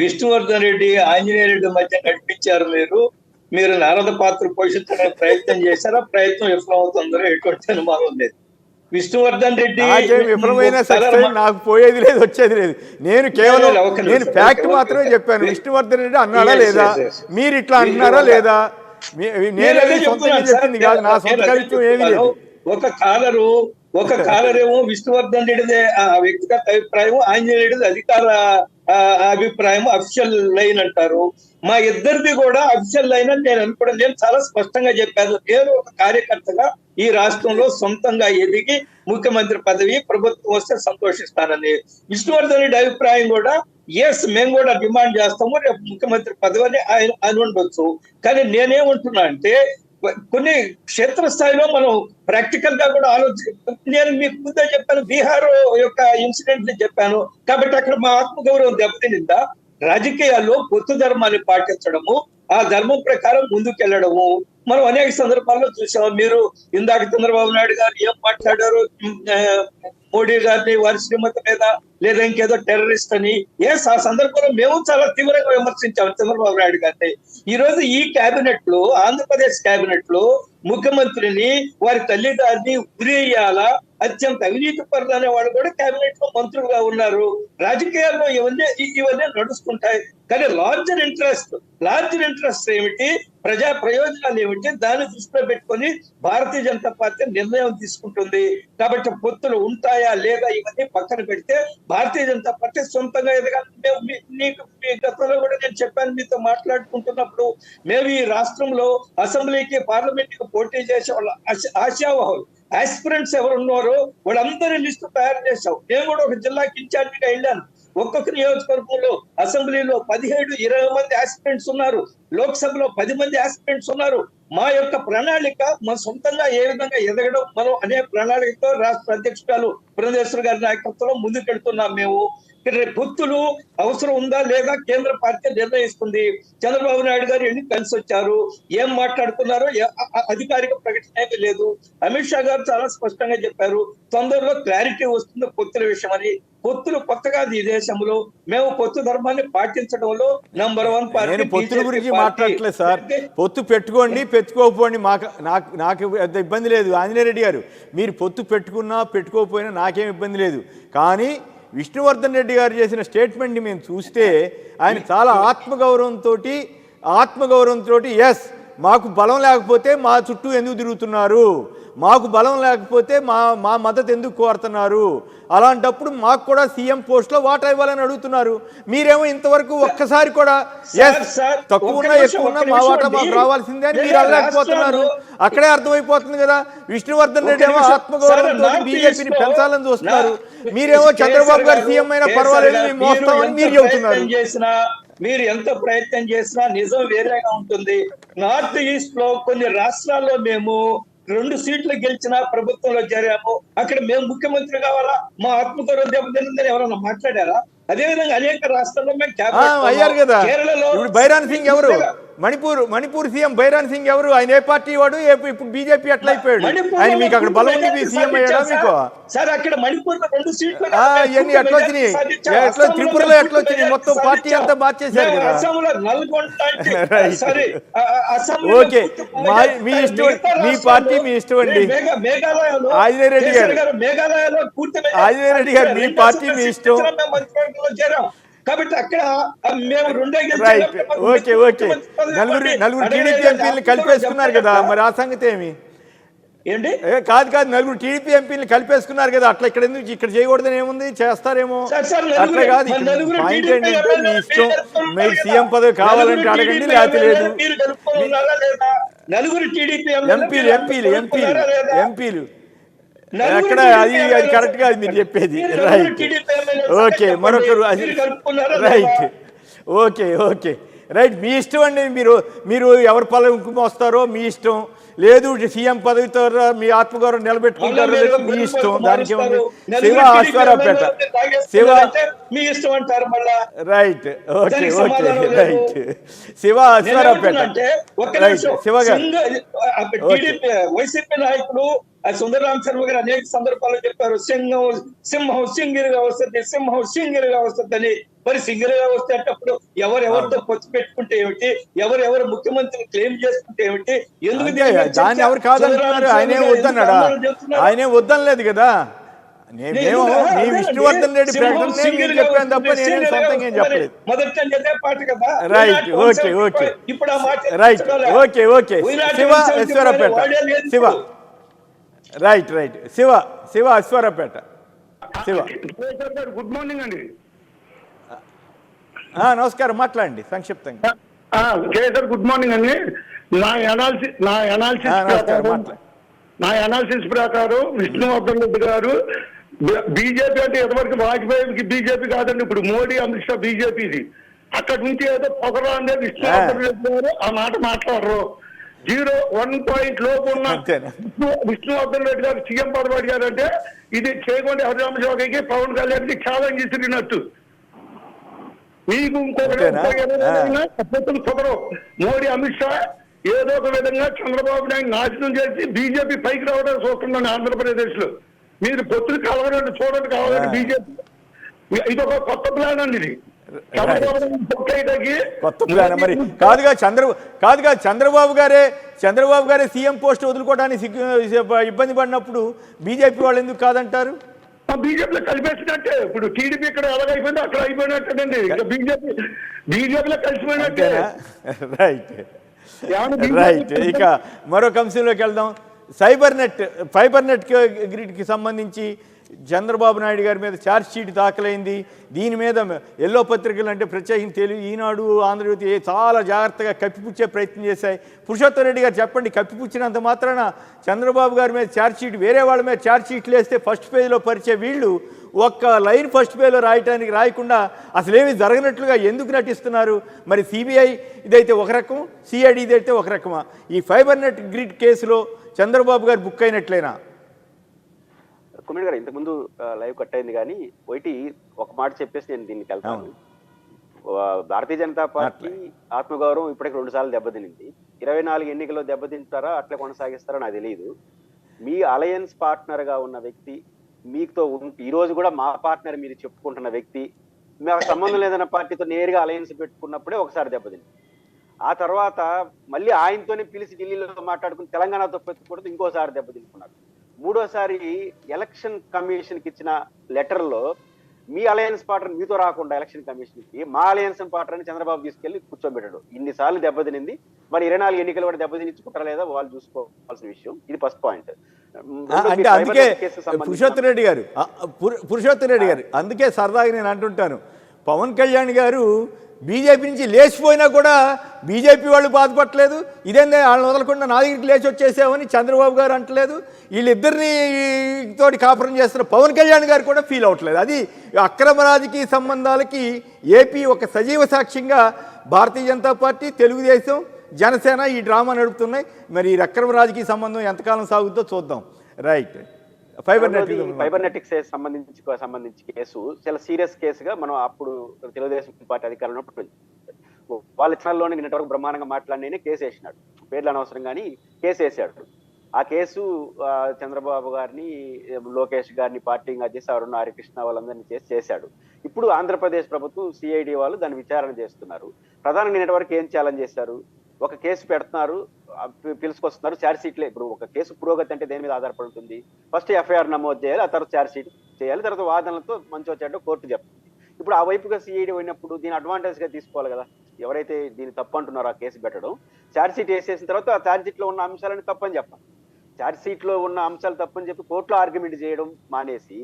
విష్ణువర్ధన్ రెడ్డి, ఆంజనేయ రెడ్డి మధ్య నడిపించారు. మీరు నారద పాత్ర పోషించడానికి ప్రయత్నం చేశారా? ప్రయత్నం విఫలమవుతుందో ఎటువంటి అనుమానం లేదు. విష్ణువర్ధన్ రెడ్డి విఫలమైన నాకు పోయేది లేదు, వచ్చేది లేదు. నేను కేవలం ఫ్యాక్ట్ మాత్రమే చెప్పాను. విష్ణువర్ధన్ రెడ్డి అన్నాడా లేదా? మీరు ఇట్లా అంటున్నారా లేదా? నేను సొంతంగా చెప్పింది కాదు, నా సొంత కవిత్వం ఏమీ లేదు. ఒక కాలర్ ఏమో విష్ణువర్ధన్ రెడ్డిదే వ్యక్తిగత అభిప్రాయం, ఆంజనేయ రెడ్డిది అధికార అభిప్రాయం, అఫిషియల్ లైన్ అంటారు. మా ఇద్దరిది కూడా అఫిషియల్ లైన్ అని నేను అనుకోవడం. నేను చాలా స్పష్టంగా చెప్పాను, నేను ఒక కార్యకర్తగా ఈ రాష్ట్రంలో సొంతంగా ఎదిగి ముఖ్యమంత్రి పదవి ప్రభుత్వం వస్తే సంతోషిస్తానని. విష్ణువర్ధన్ రెడ్డి అభిప్రాయం కూడా మేము కూడా డిమాండ్ చేస్తాము, రేపు ముఖ్యమంత్రి పదవి అని ఆయన అని ఉండొచ్చు. కానీ నేనేమంటున్నా అంటే కొన్ని క్షేత్రస్థాయిలో మనం ప్రాక్టికల్ గా కూడా నేను మీకు ముందే చెప్పాను, బీహార్ యొక్క ఇన్సిడెంట్ ని చెప్పాను. కాబట్టి అక్కడ మా ఆత్మగౌరవం దెబ్బతినిందా? రాజకీయాల్లో పొత్తు ధర్మాన్ని పాటించడము, ఆ ధర్మం ప్రకారం ముందుకెళ్లడము మనం అనేక సందర్భాల్లో చూసాం. మీరు ఇందాక చంద్రబాబు నాయుడు గారు ఏం మాట్లాడారు, మోడీ గారిని వారి శ్రీమతి మీద లేదా ఇంకేదో టెర్రరిస్ట్ అని. ఆ సందర్భంలో మేము చాలా తీవ్రంగా విమర్శించాము చంద్రబాబు నాయుడు గారిని. ఈ రోజు ఈ కేబినెట్ లో, ఆంధ్రప్రదేశ్ కేబినెట్ లో ముఖ్యమంత్రిని, వారి తల్లిదండ్రిని ఉరేయాలా, అత్యంత అవినీతి పరులు అనే వాళ్ళు కూడా కేబినెట్ లో మంత్రులుగా ఉన్నారు. రాజకీయాల్లో ఇవన్నీ నడుస్తుంటాయి. కానీ లార్జర్ ఇంట్రెస్ట్ ఏమిటి, ప్రజా ప్రయోజనాలు ఏమిటి, దాన్ని దృష్టిలో పెట్టుకొని భారతీయ జనతా పార్టీ నిర్ణయం తీసుకుంటుంది. కాబట్టి పొత్తులు ఉంటాయా లేదా ఇవన్నీ పక్కన పెడితే భారతీయ జనతా పార్టీ సొంతంగా ఎదగాలి. మీ గతంలో కూడా నేను చెప్పాను మీతో మాట్లాడుకుంటున్నప్పుడు, మేము ఈ రాష్ట్రంలో అసెంబ్లీకి పార్లమెంట్ కి పోటీ చేసే వాళ్ళ ఆశావహులు ఆస్పిరెంట్స్ ఎవరు ఉన్నారో వాళ్ళందరి లిస్టు తయారు చేశాం. నేను కూడా ఒక జిల్లాకి ఇన్ఛార్జిగా వెళ్ళాను. ఒక్కొక్క నియోజకవర్గంలో అసెంబ్లీలో 17-20 మంది ఆస్పిరెంట్స్ ఉన్నారు, లోక్సభలో 10 మంది ఆస్పిరెంట్స్ ఉన్నారు. మా యొక్క ప్రణాళిక మన సొంతంగా ఏ విధంగా ఎదగడం, మనం అనే ప్రణాళికతో రాష్ట్ర అధ్యక్షురాలు పురంధేశ్వరి గారి నాయకత్వంలో ముందుకెళ్తున్నాం. మేము పొత్తులు అవసరం ఉందా లేదా కేంద్ర పార్టీ నిర్ణయిస్తుంది. చంద్రబాబు నాయుడు గారు ఎన్ని కలిసి వచ్చారు, ఏం మాట్లాడుతున్నారో అధికారిక ప్రకటన ఏమీ లేదు. అమిత్ షా గారు చాలా స్పష్టంగా చెప్పారు, తొందరలో క్లారిటీ వస్తుంది పొత్తుల విషయం అని. పొత్తులు కొత్తగా ఈ దేశంలో, మేము పొత్తు ధర్మాన్ని పాటించడంలో నంబర్ 1 పార్టీ. నేను పొత్తుల గురించి మాట్లాడట్లేదు సార్. పొత్తు పెట్టుకోండి, పెట్టుకోకపోండి, నాకు పెద్ద ఇబ్బంది లేదు. ఆంజనేయ రెడ్డి గారు, మీరు పొత్తు పెట్టుకున్నా పెట్టుకోకపోయినా నాకేం ఇబ్బంది లేదు. కానీ విష్ణువర్ధన్ రెడ్డి గారు చేసిన స్టేట్మెంట్ని మేము చూస్తే ఆయన చాలా ఆత్మగౌరవంతో ఎస్ మాకు బలం లేకపోతే మా చుట్టూ ఎందుకు తిరుగుతున్నారు, మాకు బలం లేకపోతే మా మద్దతు ఎందుకు కోరుతున్నారు, అలాంటప్పుడు మాకు కూడా సీఎం పోస్ట్లో వాటా ఇవ్వాలని అడుగుతున్నారు. మీరేమో ఇంతవరకు ఒక్కసారి కూడా ఎస్ తక్కువ ఉన్నా ఎక్కువ ఉన్నా మా వాటా మాకు రావాల్సిందే అని మీరు అనలేకపోతున్నారు. అక్కడే అర్థమైపోతుంది కదా. విష్ణువర్ధన్ రెడ్డి ఏమో ఆత్మగౌరవంతో బీజేపీని పెంచాలని చూస్తున్నారు, మీరేమో చంద్రబాబు గారు సీఎం అయినా పర్వాలేదు మేము మోస్తామని మీరు చెబుతున్నారు. మీరు ఎంత ప్రయత్నం చేసినా నిజం వేరేగా ఉంటుంది. నార్త్ ఈస్ట్ లో కొన్ని రాష్ట్రాల్లో మేము 2 సీట్లు గెలిచినా ప్రభుత్వంలో చేరాము. అక్కడ మేము ముఖ్యమంత్రి కావాలా, మా ఆత్మగౌరవం దెబ్బతిందని ఎవరన్నా మాట్లాడారా? అదేవిధంగా అనేక రాష్ట్రాల్లో మేము అయ్యారు కదా. కేరళలో ఇప్పుడు బైరాన్ సింగ్ ఎవరు, మణిపూర్ సీఎం బైరాన్ సింగ్ ఎవరు, ఆయన ఏ పార్టీ వాడు, ఇప్పుడు బీజేపీ ఎట్లా అయిపోయాడు? ఆయన మీకు అక్కడ బలం ఉంది, సీఎం అయ్యాడా మీకు? సార్ అక్కడ మణిపూర్ 2 సీట్లు ఇవన్నీ ఎట్లా వచ్చినాయి, ఎట్లా త్రిపురలో ఎట్లా వచ్చినాయి, మొత్తం పార్టీ అంతా మార్చేశారు కదా. ఓకే, మీ ఇష్టం, మీ పార్టీ మీ ఇష్టం అండి. ఆంజనేయ రెడ్డి గారు మీ పార్టీ మీ ఇష్టం. కాబట్టి అక్కడ మేము రైట్. ఓకే, నలుగురు టీడీపీ ఎంపీలను కలిపేసుకున్నారు కదా, మరి ఆ సంగతి ఏమి? ఏంటి? కాదు, నలుగురు టీడీపీ ఎంపీలను కలిపేసుకున్నారు కదా, అట్లా ఇక్కడ ఎందుకు ఇక్కడ చేయకూడదని ఏముంది, చేస్తారేమో. అట్లా కాదు, పాయింట్ ఏంటంటే మీ ఇష్టం, మీకు సీఎం పదవి కావాలంటే అడగండి, లేకపోతే లేదు. నలుగురు టీడీపీ ఎంపీలు ఎక్కడ, అది కరెక్ట్ గా మీరు చెప్పేది. రైట్. ఓకే, మరొకరు రైట్. మీ ఇష్టం అండి. మీరు ఎవరి పదవి మోస్తారో మీ ఇష్టం, లేదు సీఎం పదవితో మీ ఆత్మగౌరవం నిలబెట్టుకుంటారో లేదో మీ ఇష్టం. దానికి ఏముంది? శివ అశ్వారావుపేట, మీ ఇష్టం అంటారు మళ్ళా. Right. Okay, right. Shiva Aswaraopeta, right. Shiva గారు, వైసీపీ నాయకులు సుందరరామ శర్మ గారు అనేక సందర్భాల్లో చెప్పారు, సింహం సింగిల్గా వస్తుందని. మరి సింగిల్గా వస్తేటప్పుడు ఎవరెవరితో పొత్తు పెట్టుకుంటే ఏమిటి, ఎవరెవరు ముఖ్యమంత్రిని క్లెయిమ్ చేసుకుంటే ఏమిటి, ఎందుకు దాన్ని ఎవరు కాదంటున్నారు? ఆయనే వద్దన్నాడా? ఆయనే వద్దనలేదు కదా. మేము మీ విష్ణువర్ధన్ రెడ్డి ప్రకటన నేను చెప్పాను తప్ప నేను సొంతంగా ఏం చెప్పలేదు. Right. Okay, right. Okay. Shiva Aswaraopeta, right. Shiva Aswaraopeta. Good morning అండి. నమస్కారం, మాట్లాడండి సంక్షిప్తంగా. సార్ గుడ్ మార్నింగ్ అండి. నా అనాలిసిస్ ప్రకారం విష్ణువర్ధన్ రెడ్డి గారు బీజేపీ అంటే ఎంతవరకు వాజ్పేయికి బీజేపీ కాదండి, ఇప్పుడు మోడీ అమిత్ షా బీజేపీది. అక్కడ నుంచి ఏదో పొగరా అంటే విష్ణువర్ధన్ రెడ్డి గారు ఆ మాట మాట్లాడరు. 0.1 పాయింట్ లోపు ఉన్న విష్ణువర్ధన్ రెడ్డి గారు సీఎం పదవి అడిగారంటే ఇది చేయకుండా హరిరామశివకి పవన్ కళ్యాణ్కి ఛాలెంజ్ ఇచ్చినట్టు. మీకు ఇంకొకటి కుదరవు. మోడీ అమిత్ షా ఏదో ఒక విధంగా చంద్రబాబు నాయుడు నాశనం చేసి బీజేపీ పైకి రావడానికి చూస్తున్నాను ఆంధ్రప్రదేశ్ లో. మీరు పొత్తులు కలవరండి, చూడండి కావాలంటే బీజేపీ. ఇది ఒక కొత్త ప్లాన్ అండి ఇది. కొత్త ప్లాన్ మరి కాదుగా. చంద్రబాబు గారే సీఎం పోస్ట్ వదులుకోవడానికి ఇబ్బంది పడినప్పుడు బీజేపీ వాళ్ళు ఎందుకు కాదంటారు? బీజేపీలో కలిపేసినట్టే. ఇప్పుడు టీడీపీ ఇక్కడ ఎలాగైపోయిందో అక్కడ అయిపోయినట్టేనండి. ఇంకా బీజేపీలో కలిసిపోయినట్టే. రైట్. ఇక మరొక అంశంలోకి వెళ్దాం. ఫైబర్ నెట్ గ్రిడ్కి సంబంధించి చంద్రబాబు నాయుడు గారి మీద ఛార్జ్ షీట్ దాఖలైంది. దీని మీద ఎల్లో పత్రికలు అంటే ప్రత్యేకించి తెలుగు, ఈనాడు, ఆంధ్రజ్యోతి చాలా జాగ్రత్తగా కప్పిపుచ్చే ప్రయత్నం చేశాయి. పురుషోత్తమ్ రెడ్డి గారు చెప్పండి, కప్పిపుచ్చినంత మాత్రాన చంద్రబాబు గారి మీద ఛార్జ్ షీట్, వేరే వాళ్ళ మీద ఛార్జ్ షీట్లు వేస్తే ఫస్ట్ పేజీలో పరిచే వీళ్ళు ఒక్క లైన్ ఫస్ట్ పేజీలో రాయకుండా అసలేమీ జరగనట్లుగా ఎందుకు నటిస్తున్నారు? మరి సిబిఐ ఇదైతే ఒక రకం, సిఐడి ఇదైతే ఒక రకమా? ఈ ఫైబర్ నెట్ గ్రిడ్ కేసులో చంద్రబాబు గారు బుక్ అయినట్లేనా? కుమిడి గారు ఇంతకుముందు లైవ్ కట్ అయింది, కానీ ఒకటి ఒక మాట చెప్పేసి నేను దీనికి వెళ్తాను. భారతీయ జనతా పార్టీ ఆత్మగౌరవం ఇప్పటికి 2 సార్లు దెబ్బతినింది. 24 ఎన్నికల్లో దెబ్బతింటారా అట్లా కొనసాగిస్తారా నాకు తెలియదు. మీ అలయన్స్ పార్ట్నర్ గా ఉన్న వ్యక్తి మీతో ఈ రోజు కూడా మా పార్ట్నర్ మీరు చెప్పుకుంటున్న వ్యక్తి, మాకు సంబంధం లేదన్న పార్టీతో నేరుగా అలయన్స్ పెట్టుకున్నప్పుడే ఒకసారి దెబ్బతింది. ఆ తర్వాత మళ్ళీ ఆయనతోనే పిలిచి ఢిల్లీలో మాట్లాడుకుని తెలంగాణతో పెట్టుకుంటూ ఇంకోసారి దెబ్బతింటున్నారు. మూడోసారి ఎలక్షన్ కమిషన్ కి ఇచ్చిన లెటర్ లో మీ అలయన్స్ పార్ట్నర్ మీతో రాకుండా ఎలక్షన్ కమిషన్ కి మా అలయన్స్ పార్ట్నర్ అని చంద్రబాబు తీసుకెళ్లి కూర్చోబెట్టాడు. ఇన్నిసార్లు దెబ్బతినింది, మరి 24 ఎన్నికలు కూడా దెబ్బతినించుకుంటారా లేదా వాళ్ళు చూసుకోవాల్సిన విషయం. ఇది ఫస్ట్ పాయింట్. అంటే అందుకే పురుషోత్తమ్ రెడ్డి గారు అందుకే సరదాగా నేను అంటుంటాను, పవన్ కళ్యాణ్ గారు బీజేపీ నుంచి లేచిపోయినా కూడా బీజేపీ వాళ్ళు బాధపడలేదు. ఇదేందే వాళ్ళని వదలకుండా నా దగ్గరికి లేచి వచ్చేసామని చంద్రబాబు గారు అంటలేదు. వీళ్ళిద్దరిని తోటి కాపురం చేస్తున్న పవన్ కళ్యాణ్ గారు కూడా ఫీల్ అవ్వట్లేదు. అది అక్రమ రాజకీయ సంబంధాలకి ఏపీ ఒక సజీవ సాక్ష్యంగా భారతీయ జనతా పార్టీ, తెలుగుదేశం, జనసేన ఈ డ్రామా నడుపుతున్నాయి. మరి ఈ అక్రమ రాజకీయ సంబంధం ఎంతకాలం సాగుతుందో చూద్దాం. రైట్. ఫైబర్ నెటిక్స్ సంబంధించి కేసు చాలా సీరియస్ కేసుగా మనం అప్పుడు తెలుగుదేశం పార్టీ అధికారులు ఉన్నప్పుడు వాళ్ళ ఛానల్లోనే నిన్నటి బ్రహ్మాండంగా మాట్లాడినే కేసు వేసినాడు. పేర్లు అనవసరం కానీ కేసు వేసాడు. ఆ కేసు చంద్రబాబు గారిని, లోకేష్ గారిని పార్టీ చేసి అరుణ హరికృష్ణ వాళ్ళందరినీ చేశాడు. ఇప్పుడు ఆంధ్రప్రదేశ్ ప్రభుత్వం సిఐడి వాళ్ళు దాన్ని విచారణ చేస్తున్నారు. ప్రధానంగా నిన్నటి వరకు ఏం ఛాలెంజ్ చేశారు? ఒక కేసు పెడుతున్నారు, పిలుచుకొస్తున్నారు, ఛార్జ్ షీట్లే. ఇప్పుడు ఒక కేసు పురోగతి అంటే దేని మీద ఆధారపడి ఉంటుంది? ఫస్ట్ ఎఫ్ఐఆర్ నమోదు చేయాలి, ఆ తర్వాత ఛార్జ్ షీట్ చేయాలి, తర్వాత వాదనలతో మంచి వచ్చాడో కోర్టు చెప్తుంది. ఇప్పుడు ఆ వైపుగా సిఐడి పోయినప్పుడు దీని అడ్వాంటేజ్ గా తీసుకోవాలి కదా. ఎవరైతే దీన్ని తప్పు అంటున్నారో ఆ కేసు పెట్టడం, ఛార్జ్ షీట్ వేసేసిన తర్వాత ఆ ఛార్జ్ షీట్ లో ఉన్న అంశాలని తప్పని చెప్పాలి. ఛార్జ్ షీట్ లో ఉన్న అంశాలు తప్పని చెప్పి కోర్టులో ఆర్గ్యుమెంట్ చేయడం మానేసి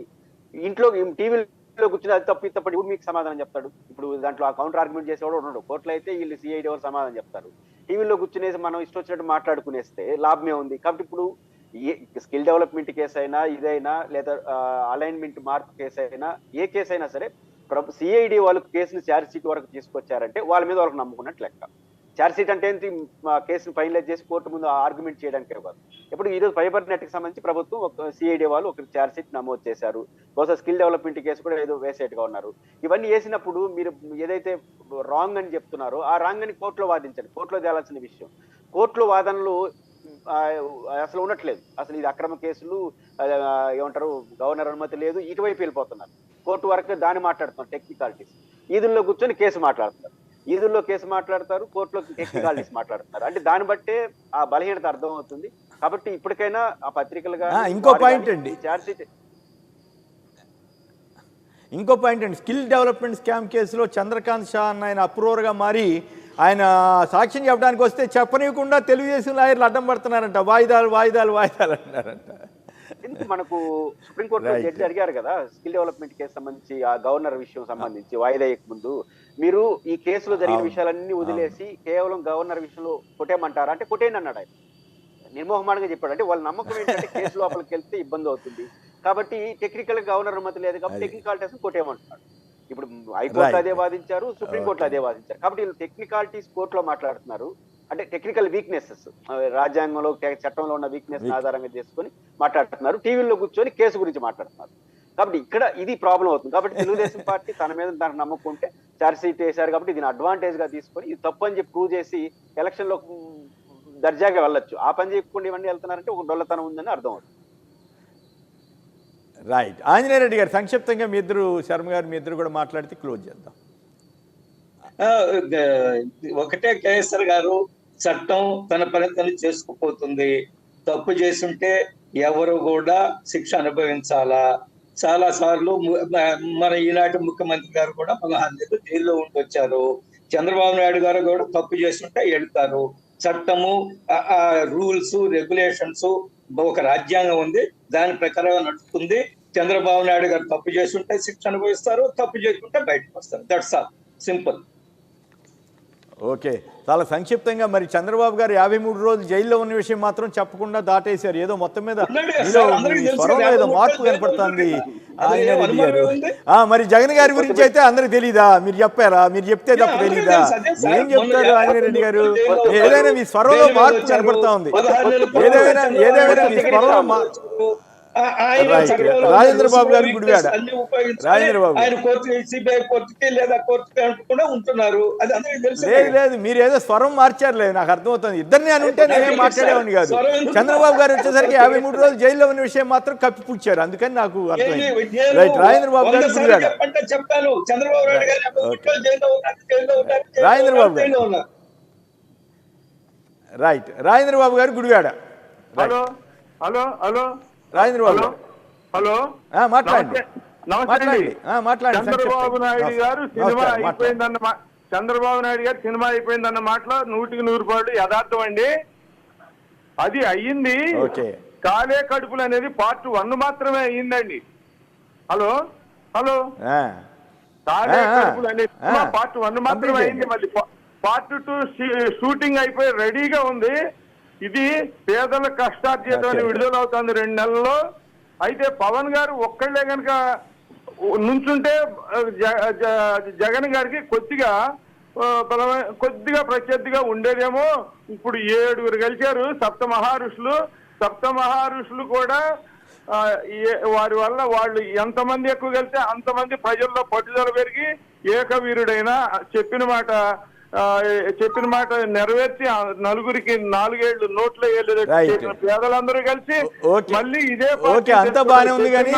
ఇంట్లో టీవీలో కూర్చుని అది తప్పు తప్పటి ఇప్పుడు మీకు సమాధానం చెప్తాడు. ఇప్పుడు దాంట్లో ఆ కౌంటర్ ఆర్గ్యుమెంట్ చేసేవాడు ఉండడు. కోర్టులో అయితే వీళ్ళు సిఐడి వాళ్ళు సమాధానం చెప్తారు. టీవీలో కూర్చునేసి మనం ఇష్టం వచ్చినట్టు మాట్లాడుకునేస్తే లాభమే ఉంది. కాబట్టి ఇప్పుడు ఏ స్కిల్ డెవలప్మెంట్ కేసు అయినా, ఇదైనా, లేదా అలైన్మెంట్ మార్క్ కేసు అయినా, ఏ కేసు అయినా సరే సిఐడి వాళ్ళు కేసుని ఛార్జ్ షీట్ వరకు తీసుకొచ్చారంటే వాళ్ళ మీద వాళ్ళకి నమ్ముకున్నట్టు లెక్క. ఛార్జ్ షీట్ అంటే ఏంటి? కేసును ఫైనలైజ్ చేసి కోర్టు ముందు ఆర్గ్యుమెంట్ చేయడానికి కాదు. ఇప్పుడు ఈరోజు ఫైబర్ నెట్ కి సంబంధించి ప్రభుత్వం ఒక సిఐడి వాళ్ళు ఒక ఛార్జ్ షీట్ నమోదు చేశారు. బహుశా స్కిల్ డెవలప్మెంట్ కేసు కూడా ఏదో వేసేట్టుగా ఉన్నారు. ఇవన్నీ వేసినప్పుడు మీరు ఏదైతే రాంగ్ అని చెప్తున్నారో ఆ రాంగ్ అని కోర్టులో వాదించండి. కోర్టులో తేలాల్సిన విషయం. కోర్టులో వాదనలు అసలు ఉండట్లేదు. అసలు ఇది అక్రమ కేసులు, ఏమంటారు, గవర్నర్ అనుమతి లేదు, ఇటువైపు వెళ్ళిపోతున్నారు. కోర్టు వరకు దాన్ని మాట్లాడుతున్నారు, టెక్నికాలిటీస్. ఈదుల్లో కూర్చొని కేసు మాట్లాడుతున్నారు, ఈదుల్లో కేసు మాట్లాడతారు, కోర్టులో టెక్నికాలిటీస్ మాట్లాడుతున్నారు. అంటే దాన్ని బట్టే ఆ బలహీనత అర్థం అవుతుంది. కాబట్టి ఇప్పటికైనా ఆ పత్రికలుగా ఇంకో పాయింట్ అండి, స్కిల్ డెవలప్మెంట్ స్కామ్ కేసులో చంద్రకాంత్ షా అన్న ఆయన అప్రూవర్గా మారి ఆయన సాక్ష్యం చెప్పడానికి వస్తే చెప్పనివ్వకుండా తెలుగుదేశం లాయర్లు అడ్డం పడుతున్నారంట. వాయిదాలు అంటున్నారంట. మనకు సుప్రీంకోర్టులో జడ్జి అడిగారు కదా, స్కిల్ డెవలప్మెంట్ కేసు సంబంధించి ఆ గవర్నర్ విషయం సంబంధించి వాయిదా ముందు మీరు ఈ కేసులో జరిగిన విషయాలన్నీ వదిలేసి కేవలం గవర్నర్ విషయంలో కొట్టేయమంటారా అంటే కొట్టేయండి అన్నాడు ఆయన. నిర్మోహమానంగా చెప్పాడు. అంటే వాళ్ళ నమ్మకం ఏంటంటే కేసు లోపలికి వెళ్తే ఇబ్బంది అవుతుంది కాబట్టి టెక్నికల్ గవర్నర్ అనుమతి లేదు కాబట్టి టెక్నికాలిటీస్ కొట్టేయమంటున్నాడు. ఇప్పుడు హైకోర్టు అదే వాదించారు, సుప్రీంకోర్టులో అదే వాదించారు. కాబట్టి వీళ్ళు టెక్నికాలిటీస్ కోర్టులో మాట్లాడుతున్నారు. అంటే టెక్నికల్ వీక్నెసెస్, రాజ్యాంగంలో చట్టంలో ఉన్న వీక్నెస్ ఆధారంగా చేసుకొని మాట్లాడుతున్నారు. టీవీలో కూర్చొని కేసు గురించి మాట్లాడుతున్నారు. కాబట్టి ఇక్కడ ఇది ప్రాబ్లం అవుతుంది. కాబట్టి తెలుగుదేశం పార్టీ తన మీద దానికి నమ్మకుంటే ఛార్జ్ షీట్ వేశారు కాబట్టి దీని అడ్వాంటేజ్ గా తీసుకొని ఇది తప్పు అని చెప్పి ప్రూవ్ చేసి ఎలక్షన్ లో దర్జాగా వెళ్ళొచ్చు. ఆ పని చేయకుండా ఇవన్నీ వెళ్తున్నారంటే ఒక డొల్లతనం ఉందని అర్థం అవుతుంది. రైట్. ఆంజనేయ రెడ్డి గారు సంక్షిప్తంగా మీ ఇద్దరు, శర్మ గారు మీ ఇద్దరు కూడా మాట్లాడితే క్లోజ్ చేద్దాం. ఒకటే కేఎస్ఆర్ గారు, చట్టం తన పని తను చేసుకుపోతుంది. తప్పు చేసుంటే ఎవరు కూడా శిక్ష అనుభవించాలా. చాలా సార్లు మన ఈనాటి ముఖ్యమంత్రి గారు కూడా 16 నెలలు జైల్లో ఉండి వచ్చారు. చంద్రబాబు నాయుడు గారు కూడా తప్పు చేస్తుంటే వెళ్తారు. చట్టము, రూల్స్, రెగ్యులేషన్స్, ఒక రాజ్యాంగం ఉంది, దాని ప్రకారం నడుస్తుంది. చంద్రబాబు నాయుడు గారు తప్పు చేస్తుంటే శిక్ష అనుభవిస్తారు, తప్పు చేయకుంటే బయటకు వస్తారు. That's all, simple. ఓకే, చాలా సంక్షిప్తంగా మరి చంద్రబాబు గారు 53 రోజులు జైల్లో ఉన్న విషయం మాత్రం చెప్పకుండా దాటేశారు. ఏదో మొత్తం మీద స్వరంలో ఏదో మార్పు కనపడుతుంది ఆయన గారు. మరి జగన్ గారి గురించి అయితే అందరికి తెలీదా? మీరు చెప్పారా? మీరు చెప్తే తప్ప తెలీదా? ఏం చెప్తారు ఆంజనేయుడు గారు? ఏదైనా మీ స్వరంలో మార్పు కనపడతా ఉంది. ఏదైనా మీ స్వరంలో రాజేంద్ర బాబు గారు గుడివాడ, రాజేంద్ర బాబు లేదు మీరు ఏదో స్వరం మార్చారులేదు, నాకు అర్థమవుతుంది. ఇద్దరిని అని ఉంటే నేనేం మాట్లాడేవాడిని కాదు. చంద్రబాబు గారు వచ్చేసరికి 53 రోజులు జైల్లో ఉన్న విషయం మాత్రం కప్పిపుచ్చారు, అందుకని నాకు అర్థమైంది. రైట్, రాజేంద్ర బాబు గారు గుడివాడ. రాజేంద్ర బాబు గారు right, Rajendra Babu garu Gudivada. Hello hello hello Rajendra Babu hello మాట్లాడండి. చంద్రబాబు నాయుడు గారు సినిమా అయిపోయిందన్న చంద్రబాబు నాయుడు గారు సినిమా అయిపోయిందన్న మాటలో 100% యథార్థం అండి. అది అయ్యింది. కాలే కడుపులు అనేది పార్ట్ 1 మాత్రమే అయ్యిందండి. హలో హలో కాలే కడుపులు అనేది పార్ట్ 1 మాత్రమే అయింది. మళ్ళీ పార్ట్ 2 షూటింగ్ అయిపోయి రెడీగా ఉంది. ఇది పేదల కష్టార్జితం విడుదల అవుతుంది 2 నెలల్లో. అయితే పవన్ గారు ఒక్కళ్ళే కనుక నుంచుంటే జగన్ గారికి కొద్దిగా ప్రత్యర్థిగా ఉండేదేమో. ఇప్పుడు 7 కలిశారు సప్త మహారుషులు కూడా వారి వల్ల వాళ్ళు ఎంతమంది ఎక్కువ కలిస్తే అంతమంది ప్రజల్లో పట్టుదల పెరిగి ఏకవీరుడైన చెప్పిన మాట నెరవేర్చి నలుగురికి 4 ఏళ్లు నోట్లో వేయలేదు పేదలందరూ కలిసి మళ్ళీ ఇదే అంతా బాగానే ఉంది కానీ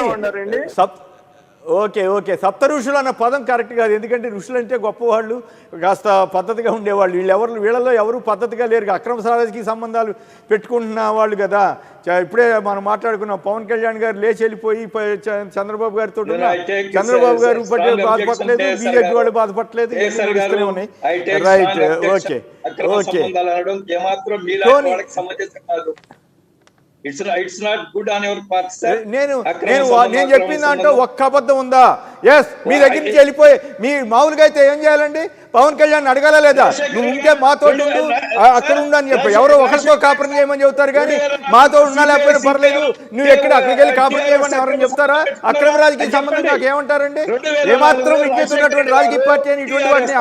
ఓకే సప్త ఋషులు అన్న పదం కరెక్ట్ కాదు. ఎందుకంటే ఋషులు అంటే గొప్పవాళ్ళు, కాస్త పద్ధతిగా ఉండేవాళ్ళు. వీళ్ళలో ఎవరు పద్ధతిగా లేరు, అక్రమ సారాజకీయ సంబంధాలు పెట్టుకుంటున్న వాళ్ళు కదా. ఇప్పుడే మనం మాట్లాడుకున్నాం, పవన్ కళ్యాణ్ గారు లేచి వెళ్ళిపోయి చంద్రబాబు గారితో చంద్రబాబు గారు బాధపడలేదు, బీజేపీ వాళ్ళు బాధపడలేదు, ఉన్నాయి. రైట్, ఓకే నేను చెప్పిన దాంట్లో ఒక్క అబద్ధం ఉందా? ఎస్, మీ దగ్గర నుంచి వెళ్ళిపోయి మీ మామూలుగా అయితే ఏం చేయాలండి? పవన్ కళ్యాణ్ అడగాల లేదా? నువ్వు ఉంటే మాతో ఉండు, అక్కడ ఉండు అని చెప్పి ఎవరో ఒకరితో కాపురం చేయమని చెబుతారు కానీ మాతో ఉన్నా లేకపోయినా పర్లేదు, నువ్వు ఎక్కడ అక్కడికి వెళ్ళి కాపురం చేయమని ఎవరైనా చెప్తారా? అక్రమ రాజకీయ సంబంధం నాకు ఏమంటారండి? ఏమాత్రం విజ్ఞతున్నటువంటి రాజకీయ పార్టీ అని ఇటువంటి వాటిని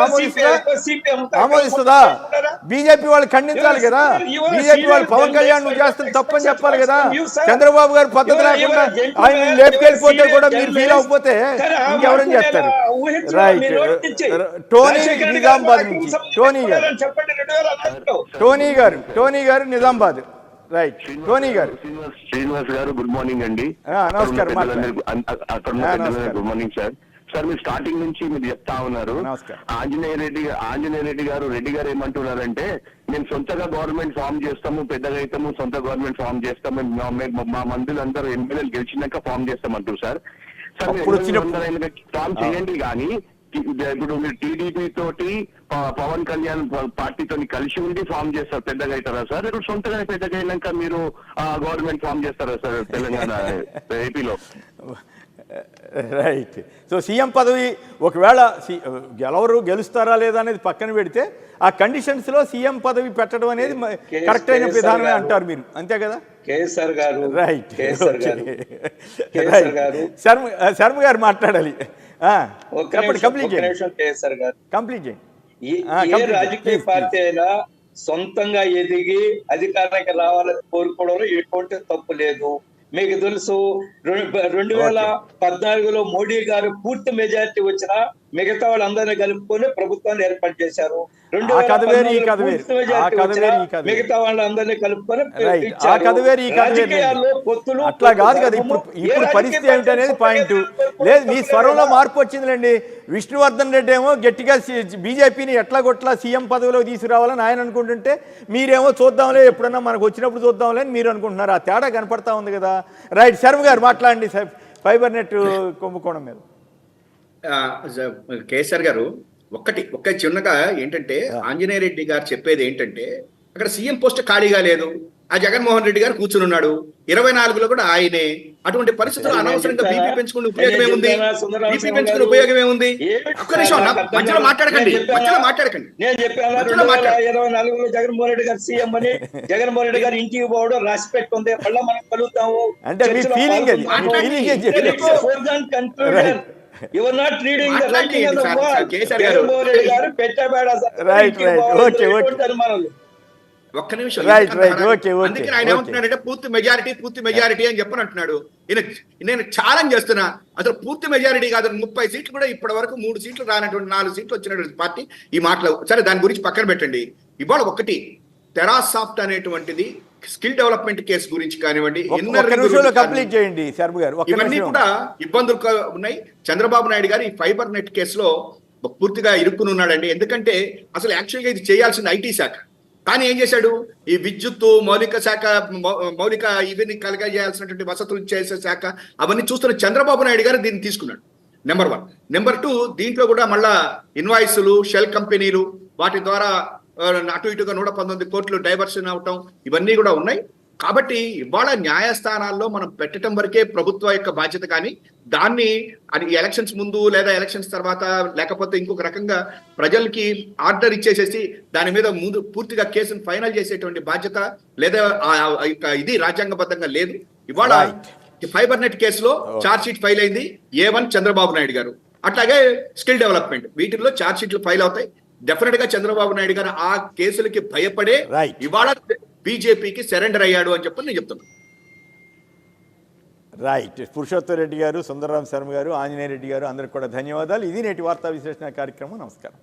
ఆమోదిస్తుందా? బీజేపీ వాళ్ళు ఖండించాలి కదా. బీజేపీ వాళ్ళు పవన్ కళ్యాణ్ నువ్వు చేస్తున్న తప్పని చెప్పాలి కదా. చంద్రబాబు గారు పద్ధతి లేకుండా ఆయన లేపుకెళ్ళిపోతే కూడా మీరు ఫీల్ అవ్వకపోతే ఇంకెవరైనా చేస్తారు. రైట్, టోనీ నిజామాబాద్ నుంచి టోనీ గారు నిజామాబాద్. రైట్, టోనీ గారు. శ్రీనివాస్ గారు గుడ్ మార్నింగ్ అండి. నమస్కారం. Good morning sir. సార్ మీరు స్టార్టింగ్ నుంచి మీరు చెప్తా ఉన్నారు, ఆంజనేయ రెడ్డి గారు ఏమంటున్నారంటే మేము సొంతగా గవర్నమెంట్ ఫామ్ చేస్తాము, పెద్దగా అవుతాము, సొంత గవర్నమెంట్ ఫామ్ చేస్తాము, మా మంత్రులందరూ ఎమ్మెల్యేలు గెలిచినాక ఫామ్ చేస్తామంటారు సార్. ఫామ్ చేయండి కానీ ఇప్పుడు మీరు టీడీపీ తోటి పవన్ కళ్యాణ్ పార్టీతో కలిసి ఉండి ఫామ్ చేస్తారు, పెద్దగా అవుతారా సార్? ఇప్పుడు సొంతగా పెద్దగా అయినాక మీరు గవర్నమెంట్ ఫామ్ చేస్తారా సార్ తెలంగాణ ఏపీలో? రైట్. సో సీఎం పదవి ఒకవేళ ఎవరు గెలుస్తారా లేదా అనేది పక్కన పెడితే ఆ కండిషన్స్ లో సీఎం పదవి పెట్టడం అనేది కరెక్ట్ అయిన విధానమే అంటారు మీరు, అంతే కదా? కేసీఆర్ గారు. రైట్, శర్మ గారు మాట్లాడాలి. కంప్లీట్ చేయండి. ఏ రాజకీయ పార్టీ అయినా సొంతంగా ఎదిగి అధికారానికి రావాలని కోరుకోవడంలో ఎటువంటి తప్పు లేదు. మీకు తెలుసు 2014లో మోడీ గారు పూర్తి మెజారిటీ వచ్చినా మిగతా వాళ్ళందరినీ కలుపుకొని ప్రభుత్వాన్ని ఏర్పాటు చేశారు. మిగతా వాళ్ళందరినీ కలుపుకొని అట్లా కాదు కదా. ఇప్పుడు పరిస్థితి ఏమిటనేది పాయింట్ లేదు. మీ స్వరంలో మార్పు వచ్చిందిలేండి. విష్ణువర్ధన్ రెడ్డి ఏమో గట్టిగా బీజేపీని ఎట్లా కొట్లా సీఎం పదవిలో తీసుకురావాలని ఆయన అనుకుంటుంటే మీరేమో చూద్దాంలే, ఎప్పుడన్నా మనకు వచ్చినప్పుడు చూద్దాంలే అని మీరు అనుకుంటున్నారు. ఆ తేడా కనపడతా ఉంది కదా. రైట్, శర్మ గారు మాట్లాడండి. ఫైబర్ నెట్ కుంభకోణం మీద. కేసీఆర్ గారు ఒక్క చిన్నగా ఏంటంటే ఆంజనేయ రెడ్డి గారు చెప్పేది ఏంటంటే అక్కడ సీఎం పోస్ట్ ఖాళీగా లేదు, ఆ జగన్మోహన్ రెడ్డి గారు కూర్చుని ఉన్నాడు, 24లో కూడా ఆయనే. అటువంటి పరిస్థితుల్లో అనవసరంగా బీపీ పెంచుకునే ఉపయోగం ఏముంది? బీపీ పెంచుకునే ఉపయోగం ఏముంది? ఒక్క నిమిషం మధ్యలో మాట్లాడకండి. నేను చెప్పాను 2024లో జగన్మోహన్ రెడ్డి గారు సీఎం అని. జగన్మోహన్ రెడ్డి గారు ఇంటికి పోవడం రాసి పెట్టుకుంది, మళ్ళీ మనం కలుగుతాము. అంటే మీ ఫీలింగ్ అది, మీ ఫీలింగ్ ఏం చెప్పారు? You are not reading the writing on the wall. Jaganmohan Reddy గారు పెట్టబేడ ఒక్క నిమిషం. Right okay. అందుకని ఆయన ఏమంటున్నాడంటే పూర్తి మెజారిటీ అని చెప్పని అంటున్నాడు. నేను ఛాలెంజ్ చేస్తున్నా, అసలు పూర్తి మెజారిటీ కాదు, 30 సీట్లు కూడా ఇప్పటి వరకు 3 సీట్లు రానటువంటి 4 సీట్లు వచ్చినటువంటి పార్టీ ఈ మాటలు. సరే, దాని గురించి పక్కన పెట్టండి. ఇవాళ ఒకటి టెరాసాఫ్ట్ అనేటువంటిది స్కిల్ డెవలప్మెంట్ కేసు గురించి కానివ్వండి, కంప్లీట్ చేయండి శర్మ గారు. ఇవన్నీ కూడా ఇబ్బందులు ఉన్నాయి. చంద్రబాబు నాయుడు గారు ఈ ఫైబర్ నెట్ కేసులో పూర్తిగా ఇరుక్కుని ఉన్నాడండి. ఎందుకంటే అసలు యాక్చువల్గా ఇది చేయాల్సింది ఐటీ శాఖ, కానీ ఏం చేశాడు, ఈ విద్యుత్తు మౌలిక ఇవన్నీ కలగజేయాల్సినటువంటి వసతులు చేసే శాఖ అవన్నీ చూస్తున్న చంద్రబాబు నాయుడు గారు దీన్ని తీసుకున్నాడు. నెంబర్ 1. నెంబర్ 2, దీంట్లో కూడా మళ్ళా ఇన్వాయిస్లు, షెల్ కంపెనీలు, వాటి ద్వారా అటు ఇటుగా 119 కోట్లు డైవర్షన్ అవటం, ఇవన్నీ కూడా ఉన్నాయి. కాబట్టి ఇవాళ న్యాయస్థానాల్లో మనం పెట్టడం వరకే ప్రభుత్వ యొక్క బాధ్యత, కానీ దాన్ని అది ఎలక్షన్స్ ముందు లేదా ఎలక్షన్స్ తర్వాత లేకపోతే ఇంకొక రకంగా ప్రజలకి ఆర్డర్ ఇచ్చేసేసి దాని మీద ముందు పూర్తిగా కేసును ఫైనల్ చేసేటువంటి బాధ్యత లేదా ఇది రాజ్యాంగబద్ధంగా లేదు. ఇవాళ ఫైబర్ నెట్ కేసులో ఛార్జ్ షీట్ ఫైల్ అయింది A1 చంద్రబాబు నాయుడు గారు, అట్లాగే స్కిల్ డెవలప్మెంట్, వీటిల్లో ఛార్జ్ షీట్లు ఫైల్ అవుతాయి. డెఫినెట్ గా చంద్రబాబు నాయుడు గారు ఆ కేసులకి భయపడే ఇవాళ బీజేపీకి సరెండర్ అయ్యాడు అని చెప్పి నేను చెప్తున్నాను. రైట్. పురుషోత్తమ్ రెడ్డి గారు, సుందరరాం శర్మ గారు, ఆంజనేయ రెడ్డి గారు, అందరికి కూడా ధన్యవాదాలు. ఇది నేటి వార్తా విశ్లేషణ కార్యక్రమం. నమస్కారం.